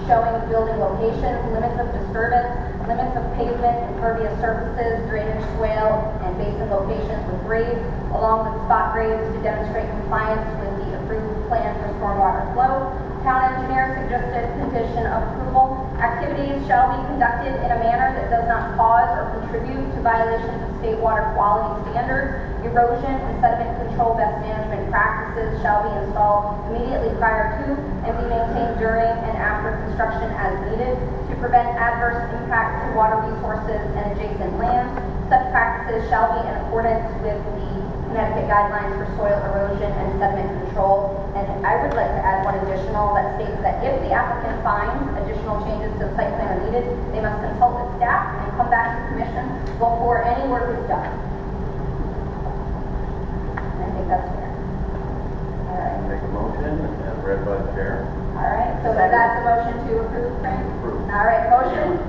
showing building locations, limits of disturbance, limits of pavement, impervious surfaces, drainage swale, and basin locations with grades, along with spot grades to demonstrate compliance with the approved plan for stormwater flow. Town engineer suggested condition of approval. Activities shall be conducted in a manner that does not cause or contribute to violations of state water quality standards. Erosion and sediment control best management practices shall be installed immediately prior to and be maintained during and after construction as needed to prevent adverse impacts to water resources and adjacent land. Such practices shall be in accordance with the Connecticut guidelines for soil erosion and sediment control. And I would like to add one additional that states that if the applicant finds additional changes to the site plan are needed, they must consult with staff and come back to the commission before any work is done. I think that's fair. All right. Make a motion as read by the chair. All right. So that's a motion to approve, Frank? Approve. All right. Motion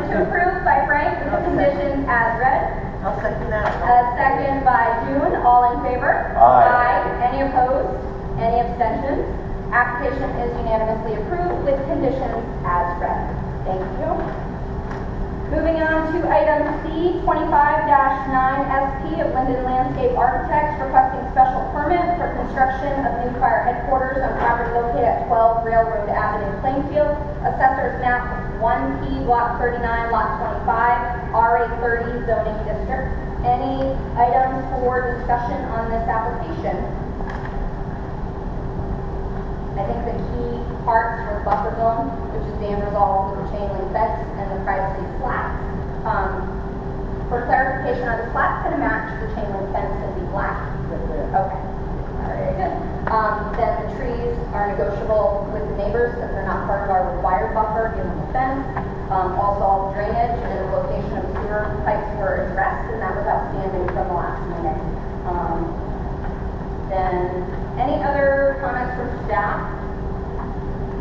to approve by Frank with the conditions as read. I'll second that. Second by June. All in favor? Aye. Any opposed? Any abstentions? Application is unanimously approved with conditions as read. Thank you. Moving on to item C, 25-9SP of Linden Landscape Architects requesting special permit for construction of new fire headquarters on property located at 12 Railroad Avenue, Plainfield. Assessors map 1P, block 39, lot 25, RA 30 zoning district. Any items for discussion on this application? I think the key parts were buffer zone, which is being resolved with the chain link fence and the privacy flat. For clarification, are the flats going to match the chain link fence and be black? Okay. Very good. Then the trees are negotiable with the neighbors because they're not part of our required buffer given the fence. Also, all drainage and the location of sewer pipes were addressed, and that was outstanding from the last meeting. Then, any other comments from staff?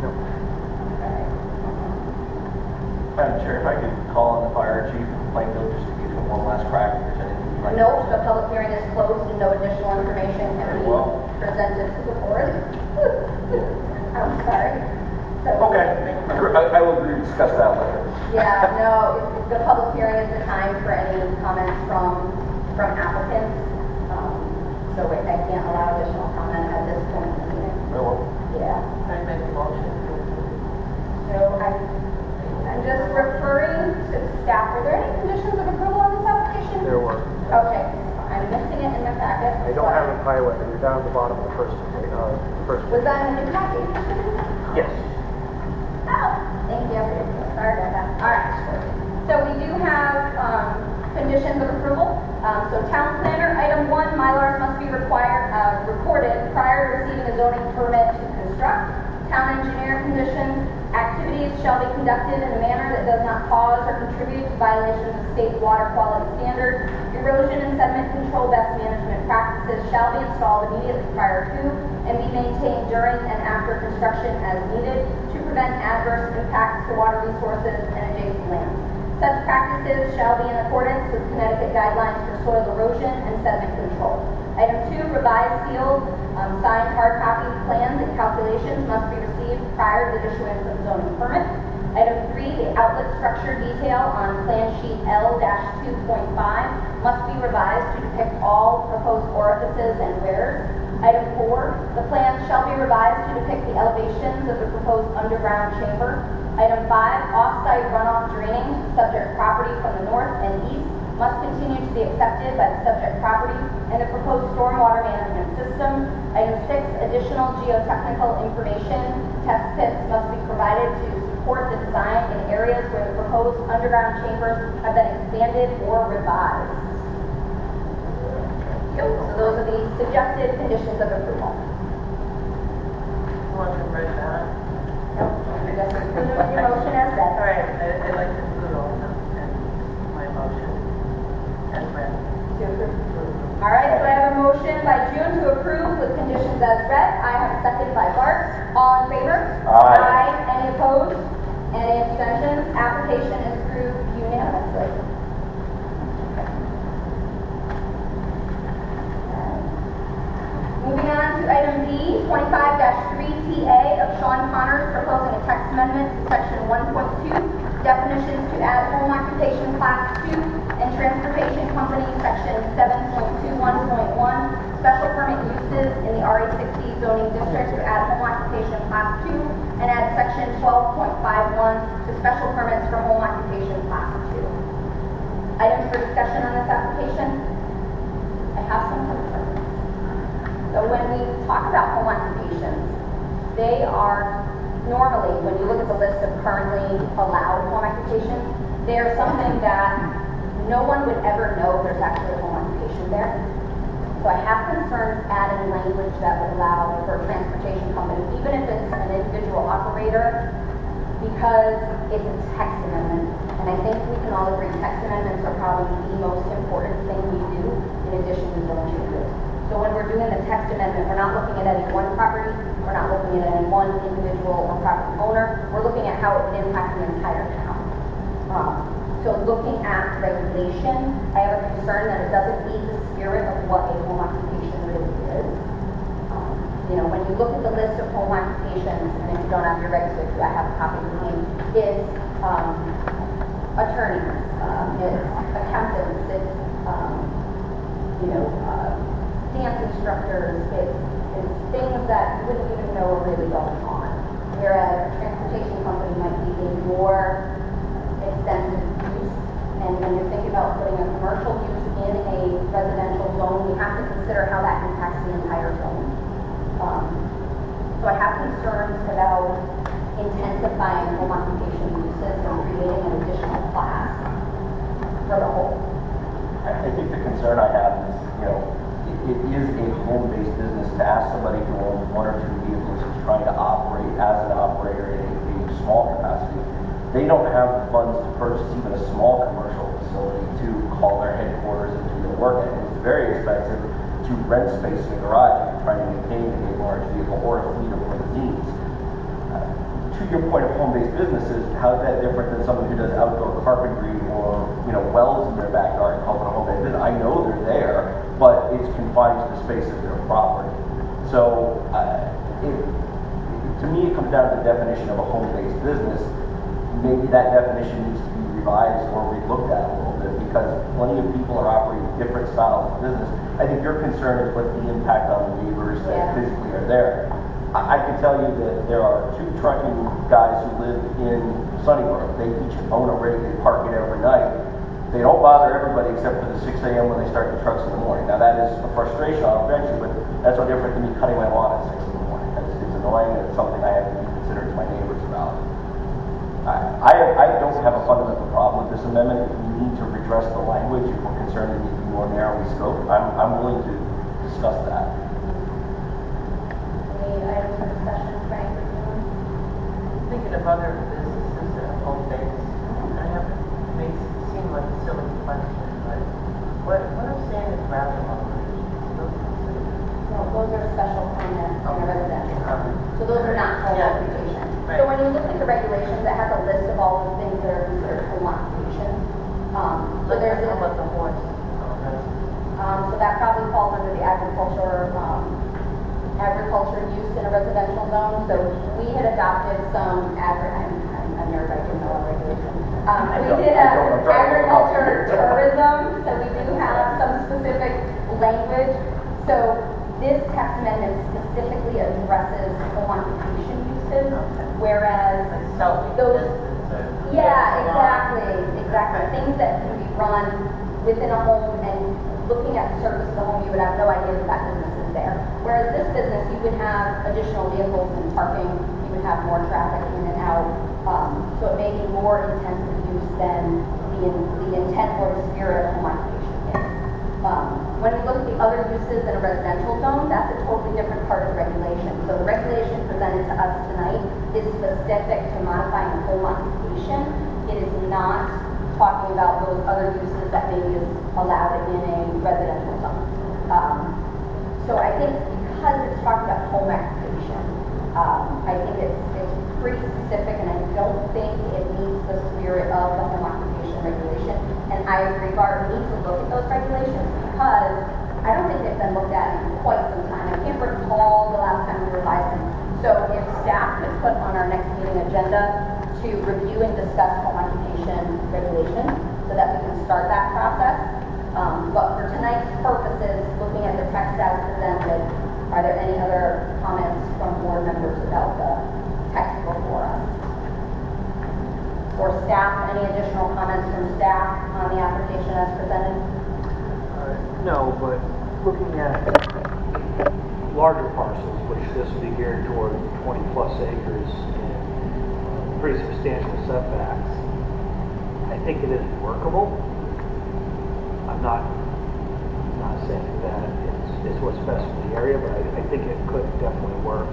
No. Okay. Madam Chair, if I could call on the fire chief of Plainfield just to give him one last crack, if there's anything you'd like to No, say. the public hearing is closed and no additional information can Very be well. presented to the board. I'm sorry. So, Okay, I will agree to discuss that later. Yeah, no, the public hearing is the time for any comments from applicants. So I can't allow additional comment at this point in the meeting. Very well. Yeah. I make a motion. So I'm just referring to staff. Were there any conditions of approval on this application? There were. Okay, I'm missing it in my packet. I don't have it highlighted. You're down at the bottom of the first Was page. that in the new packet? Yes. Oh, thank you. Sorry about that. All right. So we do have conditions of approval. So town planner, item 1, Mylars must be recorded prior to receiving a zoning permit to construct. Town engineer conditions, activity shall be conducted in a manner that does not cause or contribute to violations of state water quality standards. Erosion and sediment control best management practices shall be installed immediately prior to and be maintained during and after construction as needed to prevent adverse impacts to water resources and adjacent lands. Such practices shall be in accordance with Connecticut guidelines for soil erosion and sediment control. Item 2, revised, sealed, signed hard copy plans and calculations must be received prior to the issuance of zoning permit. Item 3, the outlet structure detail on plan sheet L-2.5 must be revised to depict all proposed orifices and wears. Item 4, the plan shall be revised to depict the elevations of the proposed underground chamber. Item 5, off-site runoff draining to the subject property from the north and east must continue to be accepted by the subject property and the proposed stormwater management system. Item 6, additional geotechnical information. Test pits must be provided to support the design in areas where the proposed underground chambers have been expanded or revised. So those are the suggested conditions of approval. Want to write that? Nope, I just included in your motion as All read. right, I'd like to include all of them in my motion as read. To approve. All right, so I have a motion by June to approve with conditions as read. I have a second by Bart. All in favor? Aye. Any opposed? Any abstentions? Application is approved unanimously. Moving on to item D, 25-3TA of Sean Connors proposing a text amendment to section 1.2, definitions to add home occupation class 2 and transportation company section 7.21.1, special permit uses in the RE60 zoning district to add home occupation class 2 and add section 12.51 to special permits for home occupation class 2. Items for discussion on this application? I have some concerns. So when we talk about home occupations, they are normally, when you look at the list of currently allowed home occupations, they are something that no one would ever know there's actually a home occupation there. So I have concerns adding language that would allow for a transportation company, even if it's an individual operator, because it's a text amendment. And I think we can all agree text amendments are probably the most important thing we do in addition to zone changes. So when we're doing the text amendment, we're not looking at any one property, we're not looking at any one individual or property owner, we're looking at how it would impact the entire town. So looking at regulation, I have a concern that it doesn't meet the spirit of what a home occupation really is. You know, when you look at the list of home occupations, and if you don't have your regs with you, I have a copy of the it's attorneys, it's accountants, it's dance instructors, it's things that you wouldn't even know are really going on. Whereas a transportation company might be a more extensive use. And when you're thinking about putting a commercial use in a residential zone, you have to consider how that impacts the entire zone. So I have concerns about intensifying home occupation uses and creating an additional class for the whole. I think the concern I have is, it is a home-based business to ask somebody who owns one or two vehicles who's trying to operate as an operator in a small capacity. They don't have the funds to purchase even a small commercial facility to call their headquarters and do their work at. It's very expensive to rent space in a garage if you're trying to maintain a large vehicle or a fleet of limousines. To your point of home-based businesses, how is that different than someone who does outdoor carpentry or wells in their backyard and call it a home-based business? I know they're there, but it's confined to the space of their property. So, to me, it comes down to the definition of a home-based business. Maybe that definition needs to be revised or relooked at a little bit because plenty of people are operating different styles of business. I think your concern is what the impact on the neighbors that physically are there. I can tell you that there are two trucking guys who live in Sunnybrook. They each own a rig, they park it every night. They don't bother everybody except for the 6 a.m. when they start the trucks in the morning. Now that is a frustration, I'll grant you, but that's no different than me cutting my lawn at 6 in the morning. It's annoying, it's something I have to be considerate to my neighbors about. I don't have a fundamental problem with this amendment. If we need to redress the language, if we're concerned it needs to be more narrowly scoped, I'm willing to discuss that. Any items for discussion, Frank? Thinking of other businesses that has a list of all of the things that are considered home occupations. So there's a, What the horse. so that probably falls under the agriculture use in a residential zone. So we had adopted some I'm nerd, I do know our regulations. We did agriculture tourism, so we do have some specific language. So this text amendment specifically addresses home occupation uses, whereas those, exactly, things that can be run within a home and looking at the surface of the home, you would have no idea that that business is there. Whereas this business, you would have additional vehicles and parking, you would have more traffic in and out, so it may be more intensive use than the intent or the spirit of home occupation is. When we look at the other uses in a residential zone, that's a totally different part of the regulation. So the regulation presented to us tonight is specific to modifying a home occupation. It is not talking about those other uses that may be allowed in a residential zone. So I think because it's talking about home occupation, I think it's pretty specific, and I don't think it meets the spirit of the home occupation regulation. And I agree, Barb, we need to look at those regulations because I don't think they've been looked at in quite some time. I can't recall the last time we revised them. So if staff could put on our next meeting agenda to review and discuss home occupation regulations so that we can start that process. But for tonight's purposes, looking at the text as presented, are there any other comments from board members about the text before us? Or staff, any additional comments from staff on the application as presented? No, but looking at larger parcels, which this would be geared toward 20 plus acres and pretty substantial setbacks, I think it is workable. I'm not saying that it's what's best for the area, but I think it could definitely work.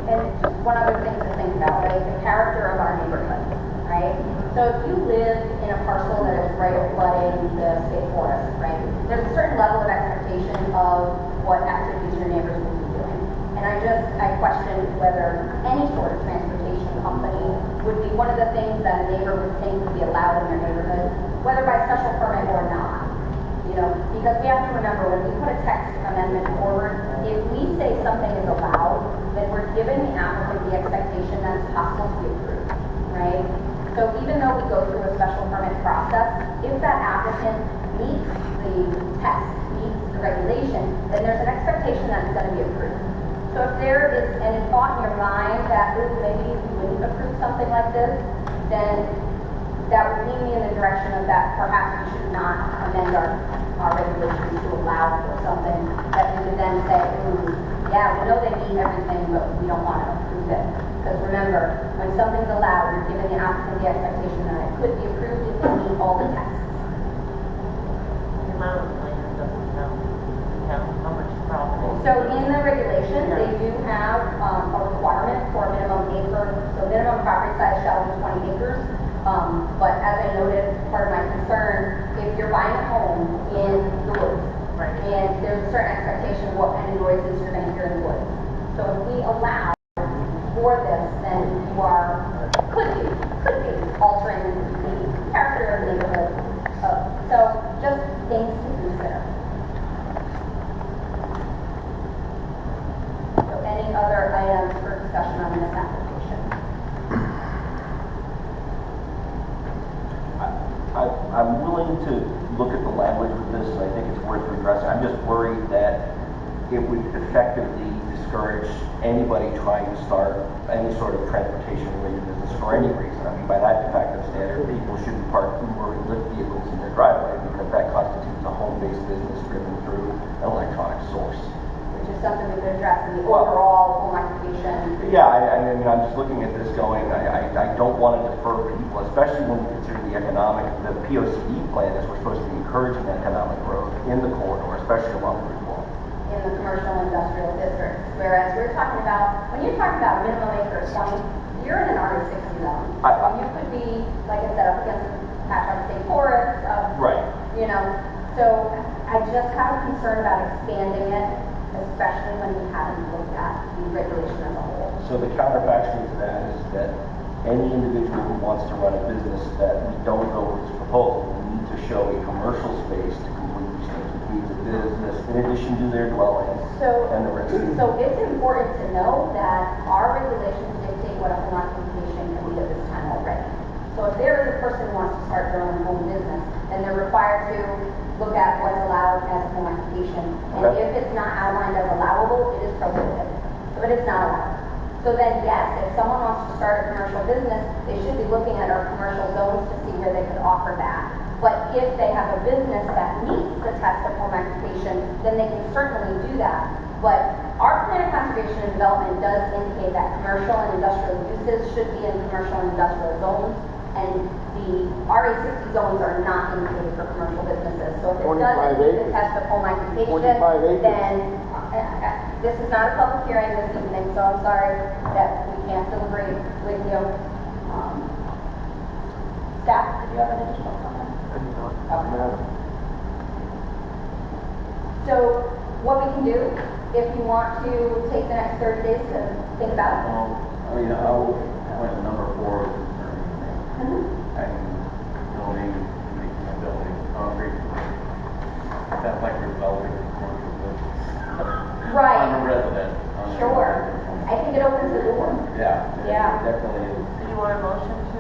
And just one other thing to think about, right? The character of our neighborhood, right? So if you live in a parcel that is right abutting the state forest, right? There's a certain level of expectation of what activities your neighbors will be doing. And I question whether any sort of transportation company would be one of the things that a neighbor would think would be allowed in their neighborhood, whether by special permit or not. You know, because we have to remember when we put a text amendment forward, if we say something is allowed, then we're giving the applicant the expectation that it's possible to be approved, right? So even though we go through a special permit process, if that applicant meets the text, meets the regulation, then there's an expectation that it's going to be approved. So if there is any thought in your mind that, ooh, maybe we wouldn't approve something like this, then that would lead me in the direction of that perhaps we should not amend our regulations to allow for something that we would then say, ooh, yeah, we know they meet everything, but we don't want to approve it. Because remember, when something's allowed, you're giving the applicant the expectation that it could be approved if they meet all the texts. The amount of land doesn't count how much property. So in the regulation, they do have a requirement for a minimum acre, so minimum property size shall be 20 acres. But as I noted, part of my concern, if you're buying a home in the woods, Right. and there's a certain expectation of what kind of noises you're going to hear in the woods. So if we allow for this, then you could be altering the character of the neighborhood. So just things to consider. So any other items for discussion on this application? I'm willing to look at the language with this, and I think it's worth addressing. I'm just worried that it would effectively discourage anybody trying to start any sort of transportation-related business for any reason. I mean, by that effective standard, people shouldn't park Uber and Lyft vehicles in their driveway because that constitutes a home-based business driven through an electronic source. Which is something we could address in the overall home occupation. Yeah, I mean, I'm just looking at this going, I don't want to defer people, especially when we consider the POCD plan is we're supposed to be encouraging economic growth in the corridor, especially along Route 1. In the commercial industrial district. Whereas when you're talking about minimum acre 20, you're in an RE60 zone. You could be, like I said, up against Patchogue State Forest. Right. You know, so I just have a concern about expanding it especially when we haven't looked at the regulation as a whole. So the counterfactual to that is that any individual who wants to run a business that we don't go with this proposal will need to show a commercial space to complete these things, which means a business in addition to their dwelling and the rest. So it's important to know that our regulations dictate what a home occupation can be at this time already. So if there is a person who wants to start their own home business, then they're required to look at what's allowed as a home occupation. And if it's not outlined as allowable, it is prohibited. So it is not allowed. So then, yes, if someone wants to start a commercial business, they should be looking at our commercial zones to see where they could offer that. But if they have a business that meets the test of home occupation, then they can certainly do that. But our plan of conservation and development does indicate that commercial and industrial uses should be in commercial and industrial zones, and the RA60 zones are not indicated for commercial businesses. So if it doesn't meet the test of home occupation, then this is not a public hearing this evening, so I'm sorry that we can't deliberate with you. Staff, did you have an additional comment? Okay. So what we can do, if you want to take the next 30 days to think about it. I mean, I'll point to number 4 is concerning me. I mean, building, making a building concrete. That's like we're developing a commercial business. Right. I'm a resident. Sure. I think it opens the door. Yeah. Yeah. It definitely is. Do you want a motion to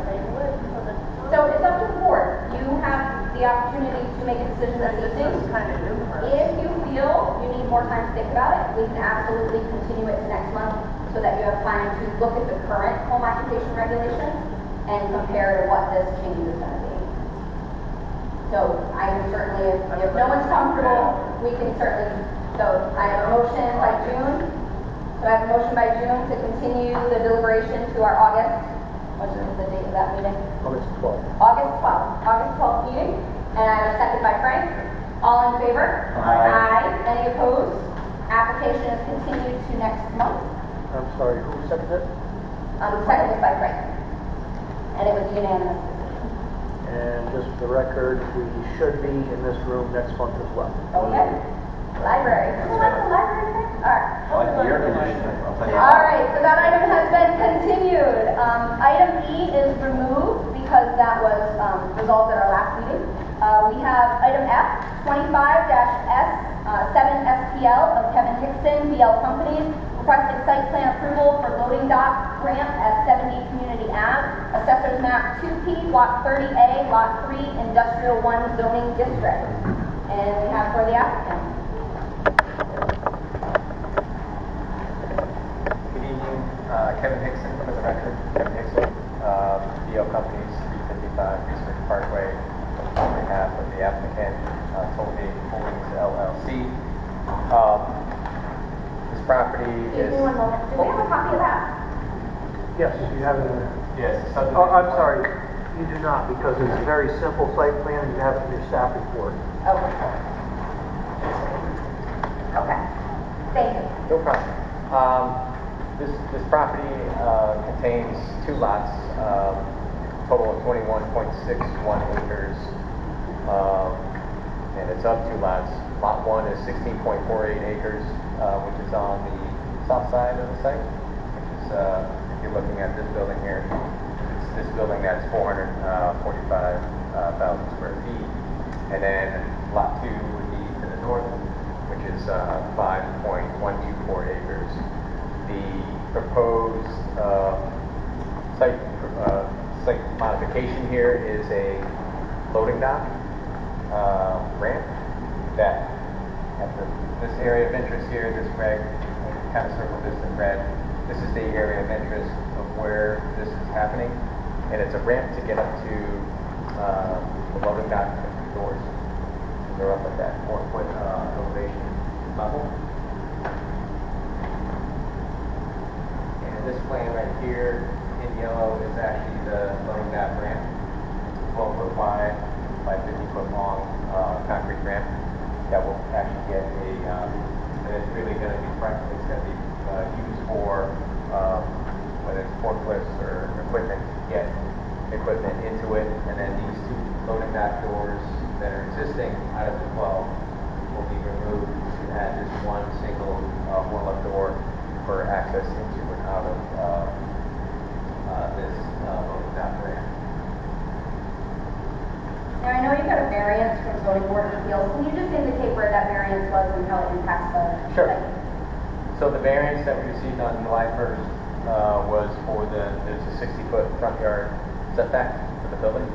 table it for the? So it's up to the board. You have the opportunity to make a decision this evening. Kind of new for us. If you feel you need more time to think about it, we can absolutely continue it to next month so that you have time to look at the current home occupation regulations and compare to what this change is going to be. So I can certainly, if no one's comfortable, we can certainly, so I have a motion by June. So I have a motion by June to continue the deliberation to our August, what is the date of that meeting? August 12th. August 12th meeting. And I have a second by Frank. All in favor? Aye. Any opposed? Application is continued to next month. I'm sorry, who seconded it? Seconded by Frank. And it was unanimous. And just for the record, we should be in this room next month as well. Okay. Library. Who likes the library? All right. I like the air conditioner. I'll tell you. All right, so that item has been continued. Item E is removed because that was resolved at our last meeting. We have item F, 25-S, 7 SPL of Kevin Hickson, BL Companies, requesting site plan approval for loading dock ramp at 70 Community Ave, Assessors Map 2P, Block 30A, Lot 3, Industrial 1 Zoning District. And we have for the applicant. Good evening, Kevin Hickson, for the record. Kevin Hickson, BL Companies, 355 Research Parkway, on behalf of the applicant, Tolgate Holdings LLC. This property Excuse is... me one moment. Do we have a copy of that? Yes, you have it in there. Yes, subdivision. Oh, I'm sorry, you do not, because it's a very simple site plan, and you have it in your staff report. Okay. Okay. Thank you. No problem. This property contains 2 lots, total of 21.61 acres, and it's of 2 lots. Lot 1 is 16.48 acres, which is on the south side of the site, which is, if you're looking at this building here, it's this building that's 445,000 square feet. And then Lot 2 would be to the north, which is 5.124 acres. The proposed site modification here is a loading dock ramp that at this area of interest here, this red, kind of circle this in red, this is the area of interest of where this is happening, and it's a ramp to get up to the loading dock doors. They're up at that 4-foot elevation level. And this plan right here in yellow is actually the loading dock ramp. 12-foot wide by 50-foot long concrete ramp that will actually get and it's really going to be it's going to be used for whether it's forklifts or equipment to get equipment into it, and then these 2 loading dock doors that are existing out of the 12 will be removed to add just one single one-left door for access into and out of this loading dock ramp. Now, I know you've got a variance from zoning board of appeals. Can you just indicate where that variance was and how it impacts the Sure. site? So the variance that we received on July 1st was for there's a 60-foot front yard setback for the building.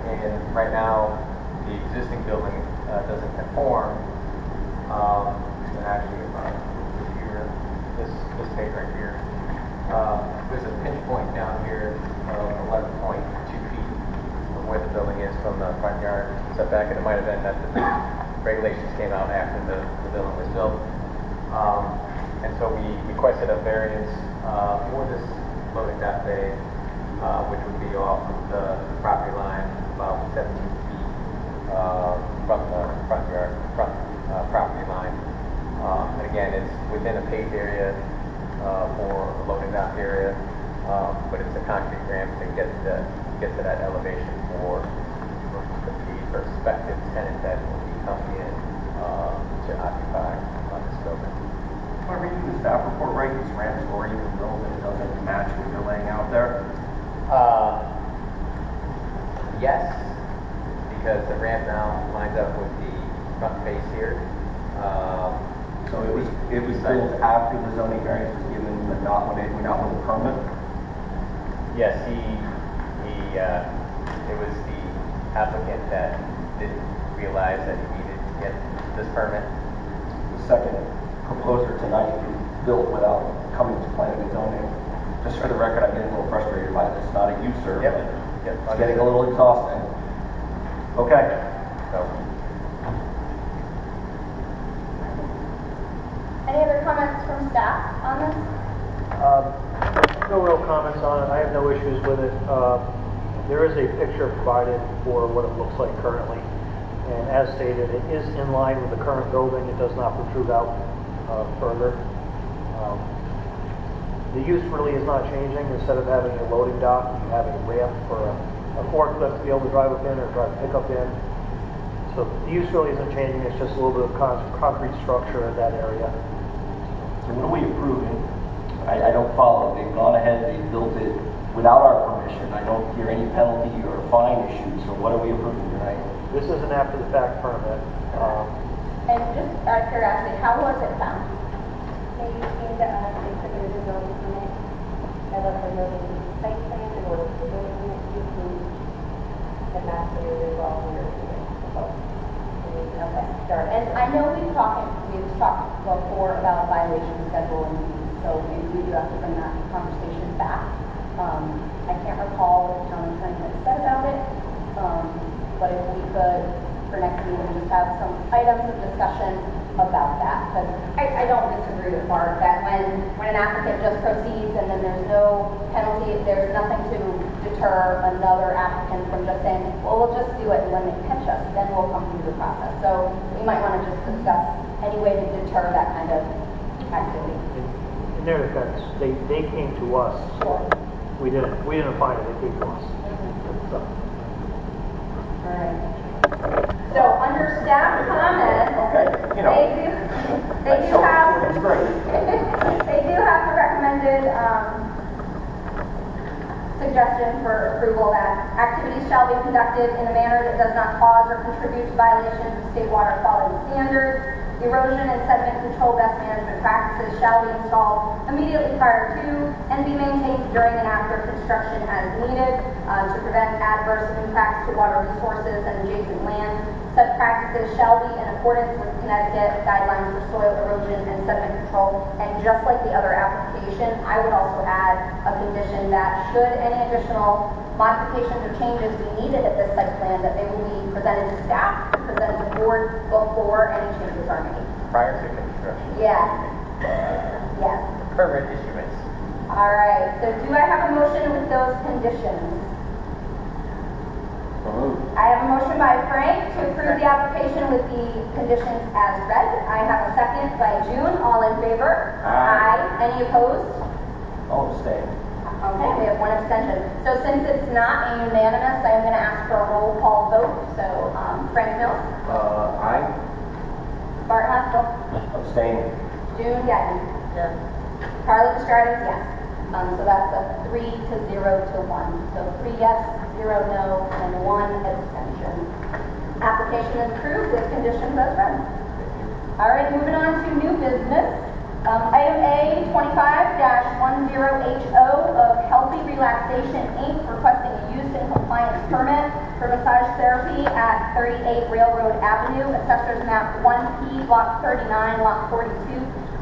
And right now, the existing building doesn't conform. And actually, here, this page right here, there's a pinch point down here of 11.2 feet of where the building is from the front yard setback. And it might have been that the regulations came out after the building was built. And so we requested a variance for this loading dock bay, which would be off of the property line about 17 feet from the front property line. And again, it's within a paved area for the loading dock area, but it's a concrete ramp to get to that elevation for the prospective tenant that will be coming in to occupy this building. If I read the staff report right, this ramp is already been built and it doesn't match what you're laying out there. Yes, because the ramp now lines up with the front face here. So it was built after the zoning variance was given, but not with a permit. Yes, it was the applicant that didn't realize that he needed to get this permit. The second proposer tonight who built without coming to planning and zoning. Just for the record, I'm getting a little frustrated by this. Not a you, sir. Yep. It's getting a little exhausting. Okay. So, Any other comments from staff on this? No real comments on it. I have no issues with it. There is a picture provided for what it looks like currently. And as stated, it is in line with the current building. It does not protrude out further. The use really is not changing. Instead of having a loading dock, you have a ramp for a forklift to be able to drive up in or drive pickup in. So the use really isn't changing. It's just a little bit of concrete structure in that area. So what are we approving? I don't follow. They've gone ahead, they built it without our permission. I don't hear any penalty or fine issued. So what are we approving tonight? This is an after-the-fact permit. And just out of curiosity, how was it found? They submitted a zoning permit, as of the building site plan, in order to building unit to approve, and that's what it is all under here. Okay, sure. And I know we've talked before about violation schedule and fees, so we do have to bring that conversation back. I can't recall what the town attorney had said about it, but if we could, for next meeting, just have some items of discussion about that. Because I don't disagree with Mark that when an applicant just proceeds and then there's no penalty, there's nothing to deter another applicant from just saying, well, we'll just do it, and when they catch us, then we'll come through the process. So we might want to just discuss any way to deter that kind of activity. In their defense, they came to us. Sure. We didn't find it. They came to us. So. All right. So under staff comments, they do have the recommended suggestion for approval that activities shall be conducted in a manner that does not cause or contribute to violations of state water quality standards. Erosion and sediment control best management practices shall be installed immediately prior to and be maintained during and after construction as needed to prevent adverse impacts to water resources and adjacent land. Such practices shall be in accordance with Connecticut guidelines for soil erosion and sediment control. And just like the other application, I would also add a condition that should any additional modifications or changes be needed at this site plan, that they will be presented to staff, presented to the board before any changes are made. prior to construction. Yeah. Yes. Permit issuance. All right. So do I have a motion with those conditions? I have a motion by Frank to approve the application with the conditions as read. I have a second by June. All in favor? Aye. Any opposed? I'll abstain. Okay, we have one abstention. So since it's not a unanimous, I'm going to ask for a roll call vote. So Frank Mills? Aye. Bart Haskell. Abstain. June Gagnon. Yes. Carly Estrada, yes. So that's a 3 to 0 to 1. So 3 yes, 0 no, and 1 abstention. Application is approved with conditions as read. All right, moving on to new business. Item A, 25-10HO of Healthy Relaxation, Inc., requesting a use and compliance permit for massage therapy at 38 Railroad Avenue, Assessor's Map 1P, Block 39, Lot 42,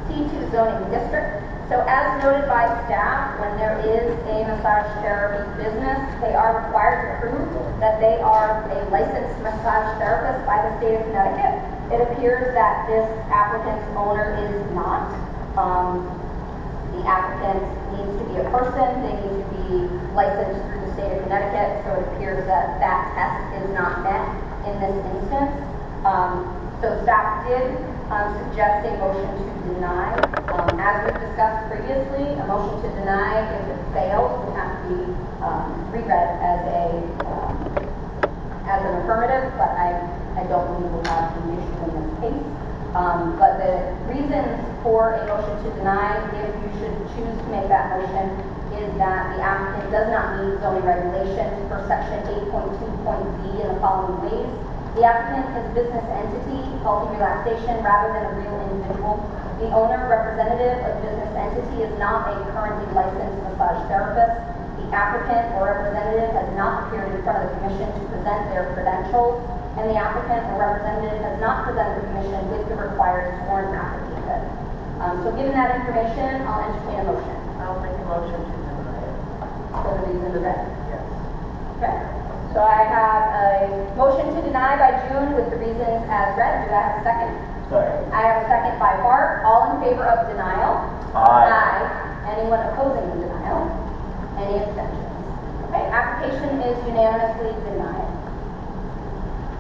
C2 zoning district. So as noted by staff, when there is a massage therapy business, they are required to prove that they are a licensed massage therapist by the state of Connecticut. It appears that this applicant's owner is not. The applicant needs to be a person, they need to be licensed through the state of Connecticut, so it appears that that test is not met in this instance. So staff did suggest a motion to deny. As we've discussed previously, a motion to deny, if it fails, would have to be reread as an affirmative, but I don't believe we'll have an issue in this case. But the reasons for a motion to deny, if you should choose to make that motion, is that the applicant does not meet zoning regulations for section 8.2.b in the following ways. The applicant is a business entity, Healthy Relaxation, rather than a real individual. The owner, representative of the business entity, is not a currently licensed massage therapist. The applicant or representative has not appeared in front of the commission to present their credentials, and the applicant or representative has not presented the commission with the required sworn affidavit. So given that information, I'll entertain a motion. I'll make a motion to deny it. For the reasons read. Yes. Okay. So I have a motion to deny by June with the reasons as read. Do I have a second? Second. I have a second by Bart. All in favor of denial? Aye. Anyone opposing the denial? Any abstentions? Okay, application is unanimously denied.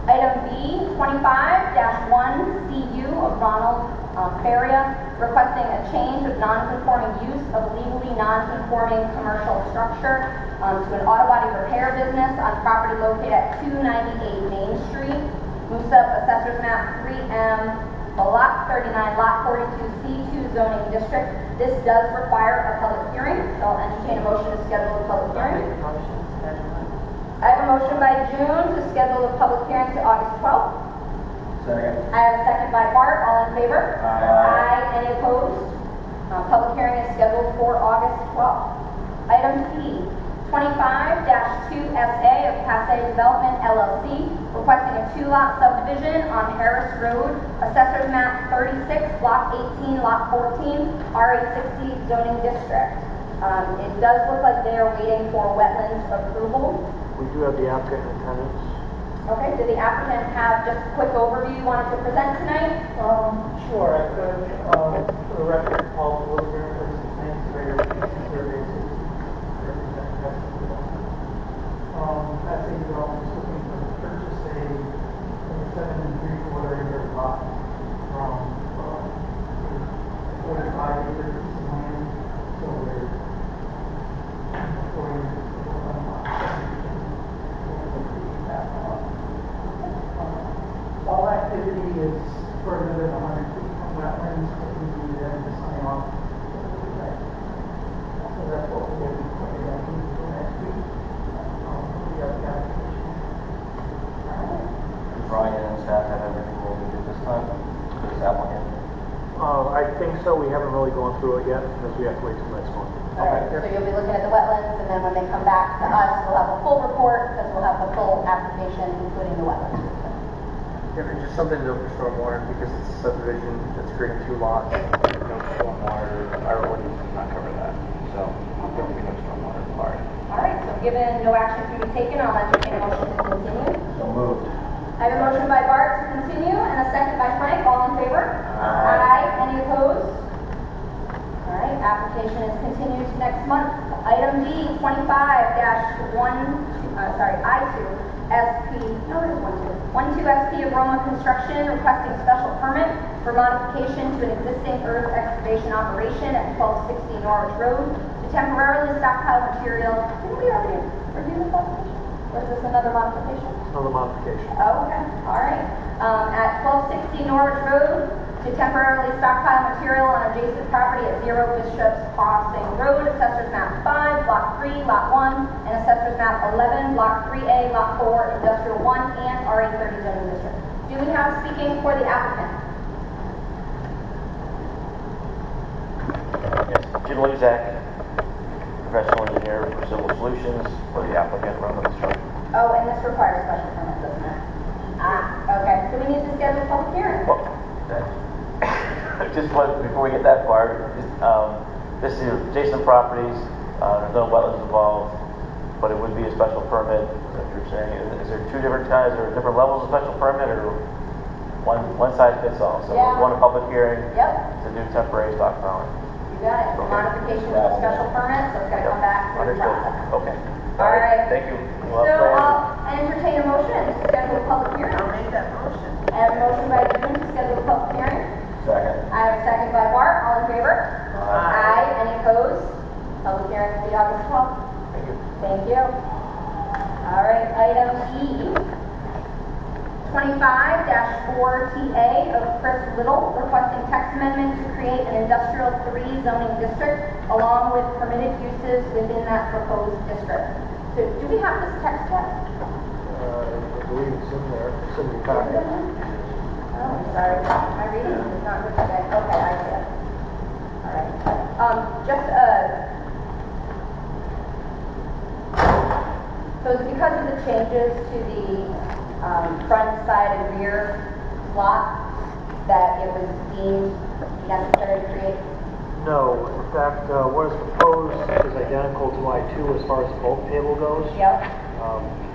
Item B, 25-1CU of Ronald Faria, requesting a change of non-conforming use of legally non-conforming commercial structure to an auto body repair business on property located at 298 Main Street, Moosup, Assessor's Map 3M, Block 39, Lot 42, C2 zoning district. This does require a public hearing, so I'll entertain a motion to schedule a public hearing. I have a motion by June to schedule the public hearing to August 12th. Second. I have a second by Bart. All in favor? Aye. Any opposed? Public hearing is scheduled for August 12th. Item C, 25-2SA of Passay Development, LLC, requesting a 2-lot subdivision on Harris Road, Assessor's Map 36, Block 18, Lot 14, R860 zoning district. It does look like they are waiting for wetlands approval. We do have the applicant in attendance. Okay, did the applicant have just a quick overview you wanted to present tonight? Sure, I could. For the record, Paul Williger, Assistant Surveyor, Survey represent Passay Development is looking to purchase a 7 3/4 acre lot from 45 acres of land. So we're going to all activity is further than 100 feet from wetlands, but we need them to sign off. So that's what we'll be putting on for next week. We have the application. Does Brian and staff have everything we need at this time for this applicant? I think so. We haven't really gone through it yet because we have to wait till next month. All right, so you'll be looking at the wetlands, and then when they come back to us, we'll have a full report, because we'll have the full application, including the wetlands. Yeah, there's just something to note for stormwater, because it's a subdivision that's creating 2 lots. There's no stormwater, our ordinance does not cover that, so there will be no stormwater required. All right, so given no action can be taken, I'll entertain a motion to continue. So moved. I have a motion by Bart to continue, and a second by Frank. All in favor? Aye. Any opposed? All right, application is continued to next month. Item D, 12 SP of Roma Construction, requesting special permit for modification to an existing earth excavation operation at 1260 Norwich Road to temporarily stockpile material. Didn't we already review this application? Or is this another modification? Another modification. Oh, okay, all right. At 1260 Norwich Road, to temporarily stockpile material on adjacent property at 0 Bishop's Crossing Road, Assessor's Map 5, Block 3, Lot 1, and Assessor's Map 11, Block 3A, Lot 4, Industrial 1, and RA30 zoning district. Do we have speaking for the applicant? Yes, Jim Lezak, professional engineer for Civil Solutions for the applicant Roman Construction. Oh, and this requires special permit, doesn't it? Okay, so we need to schedule a public hearing. Well, just before we get that far, this is adjacent properties, there's no wetlands involved, but it would be a special permit, is that what you're saying? Is there two different kinds, or different levels of special permit, or one size fits all? So Yeah. one a public hearing Yep. to do temporary stockpiling. You got it. Modification of a special permit, so it's gonna come back to the Understood. process. Okay. All right. Thank you. So I'll entertain a motion to schedule a public hearing. I'll make that motion. I have a motion by June to schedule a public hearing. Second. I have a second by Bart. All in favor? Aye. Any opposed? Public hearing will be August 12th. Thank you. Thank you. All right, item E. 25-4TA of Chris Little requesting text amendment to create an industrial 3 zoning district along with permitted uses within that proposed district. So do we have this text yet? I believe it's in there. It's in the Oh, packet. I'm sorry. My reading is not good today. Okay, I see it. All right. So it's because of the changes to the front, side, and rear lot that it was deemed necessary to create? No, in fact, what is proposed is identical to I-2 as far as the bulk table goes. Yep.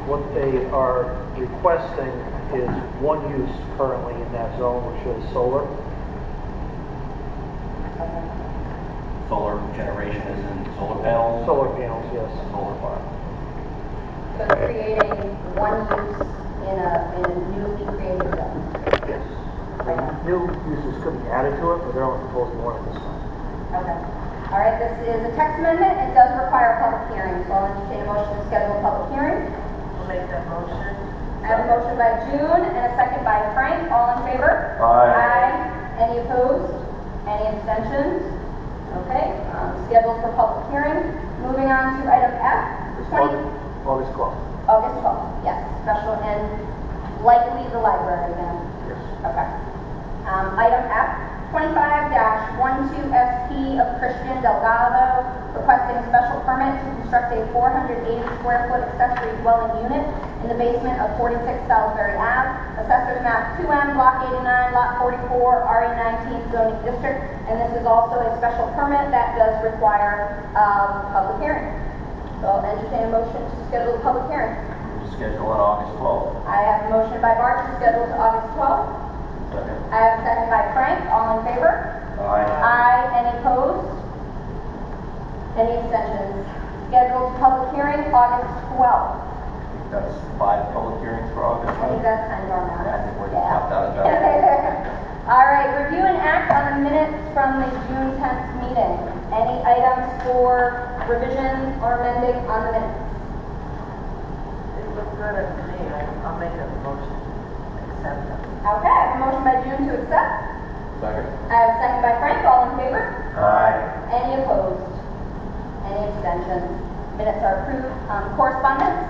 What they are requesting is one use currently in that zone, which is solar. Solar generation is in solar panels? Solar panels, yes. Solar farm. So creating one use in a newly created zone. Yes. New uses could be added to it, but they're only proposing one at this time. Okay. All right, this is a text amendment. It does require a public hearing, so I'll entertain a motion to schedule a public hearing. I'll make that motion. I have a motion by June and a second by Frank. All in favor? Aye. Any opposed? Any abstentions? Okay, scheduled for public hearing. Moving on to item F. August 12th. August 12th, yes, special and likely the library again. Yes. Okay. Item F, 25-12SP of Christian Delgado requesting a special permit to construct a 480 square foot accessory dwelling unit in the basement of 46 Salisbury Ave, Assessor's Map 2M, Block 89, Lot 44, RE19 zoning district, and this is also a special permit that does require public hearing. So I'll entertain a motion to schedule a public hearing. Schedule on August 12th. I have a motion by Bart to schedule to August 12th. Second. I have a second by Frank. All in favor? Aye. Any opposed? Any abstentions? Scheduled public hearing August 12th. That's 5 public hearings for August. I think that's kind of normal. I think we're Yeah. topped out of that. All right, review and act on the minutes from the June 10th meeting. Any items for revision or amending on the minutes? It looks good to me. I'll make that motion. Accept them. Okay, I have a motion by June to accept. Second. I have a second by Frank. All in favor? Aye. Any opposed? Any abstentions? Minutes are approved. Correspondence?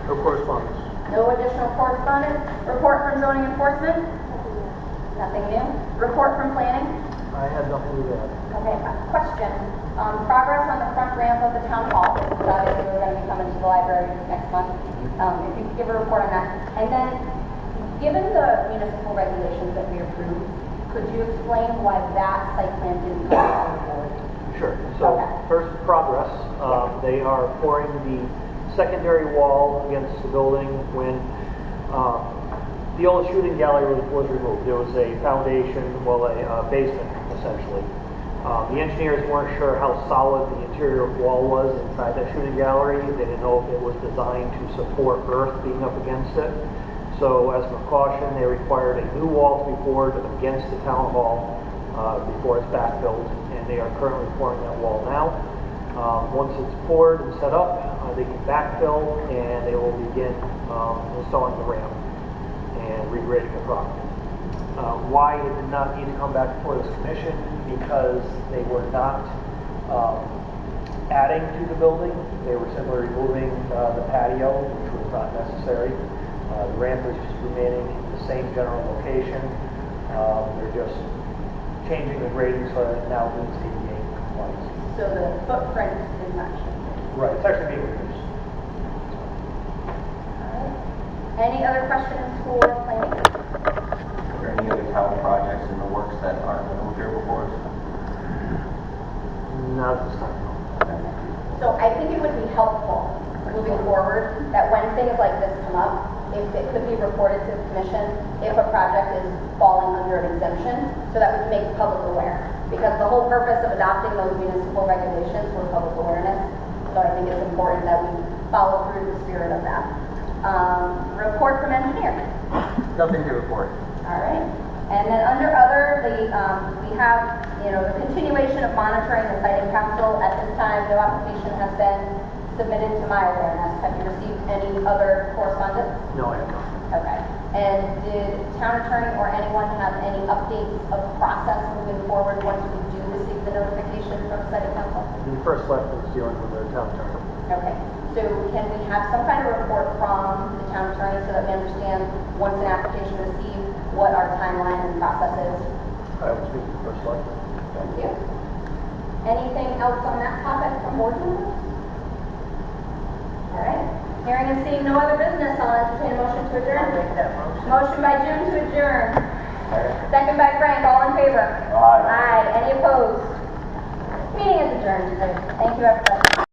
No correspondence. No additional correspondence. Report from zoning enforcement? Nothing new. Report from planning? I had nothing to add. Okay, question. Progress on the front ramp of the town hall, because obviously we're going to be coming to the library next month. If you could give a report on that. And then, given the municipal regulations that we approved, could you explain why that site plan didn't come to the board? Sure. So Okay. first, progress. They are pouring the secondary wall against the building when the old shooting gallery was removed. There was a foundation, well, a basement, essentially. The engineers weren't sure how solid the interior wall was inside that shooting gallery. They didn't know if it was designed to support earth being up against it. So as a precaution, they required a new wall to be poured against the town hall before it's backfilled, and they are currently pouring that wall now. once it's poured and set up, they can backfill and they will begin installing the ramp and regrading the property. Why it did not need to come back before this commission? Because they were not adding to the building. They were simply removing the patio, which was not necessary. The ramp is just remaining in the same general location. They're just changing the grading so that it now meets ADA compliance. So the footprint is not changing. Right, it's actually being reduced. Any other questions for planning? Are there any other town projects in the works that aren't moved here before us? Not at this time. So I think it would be helpful moving forward that when things like this come up, if it could be reported to the commission if a project is falling under an exemption, so that we can make the public aware. Because the whole purpose of adopting those municipal regulations was public awareness. So I think it's important that we follow through the spirit of that. Report from engineer. Nothing to report. All right. And then under other, we have, the continuation of monitoring the siting council. At this time, no application has been submitted to my awareness. Have you received any other correspondence? No, I have not. Okay. And did town attorney or anyone have any updates of process moving forward once we do receive the notification from siting council? The first select is dealing with the town attorney. Okay. So can we have some kind of report from the town attorney so that we understand once an application is received what our timeline and process is? I will speak to the first select. Thank you. Anything else on that topic from board members? All right. Hearing and seeing no other business, I'll entertain a motion to adjourn. I'll make that motion. Motion by June to adjourn. Second by Frank. All in favor? Aye. Aye. Any opposed? Meeting is adjourned. Thank you, everybody.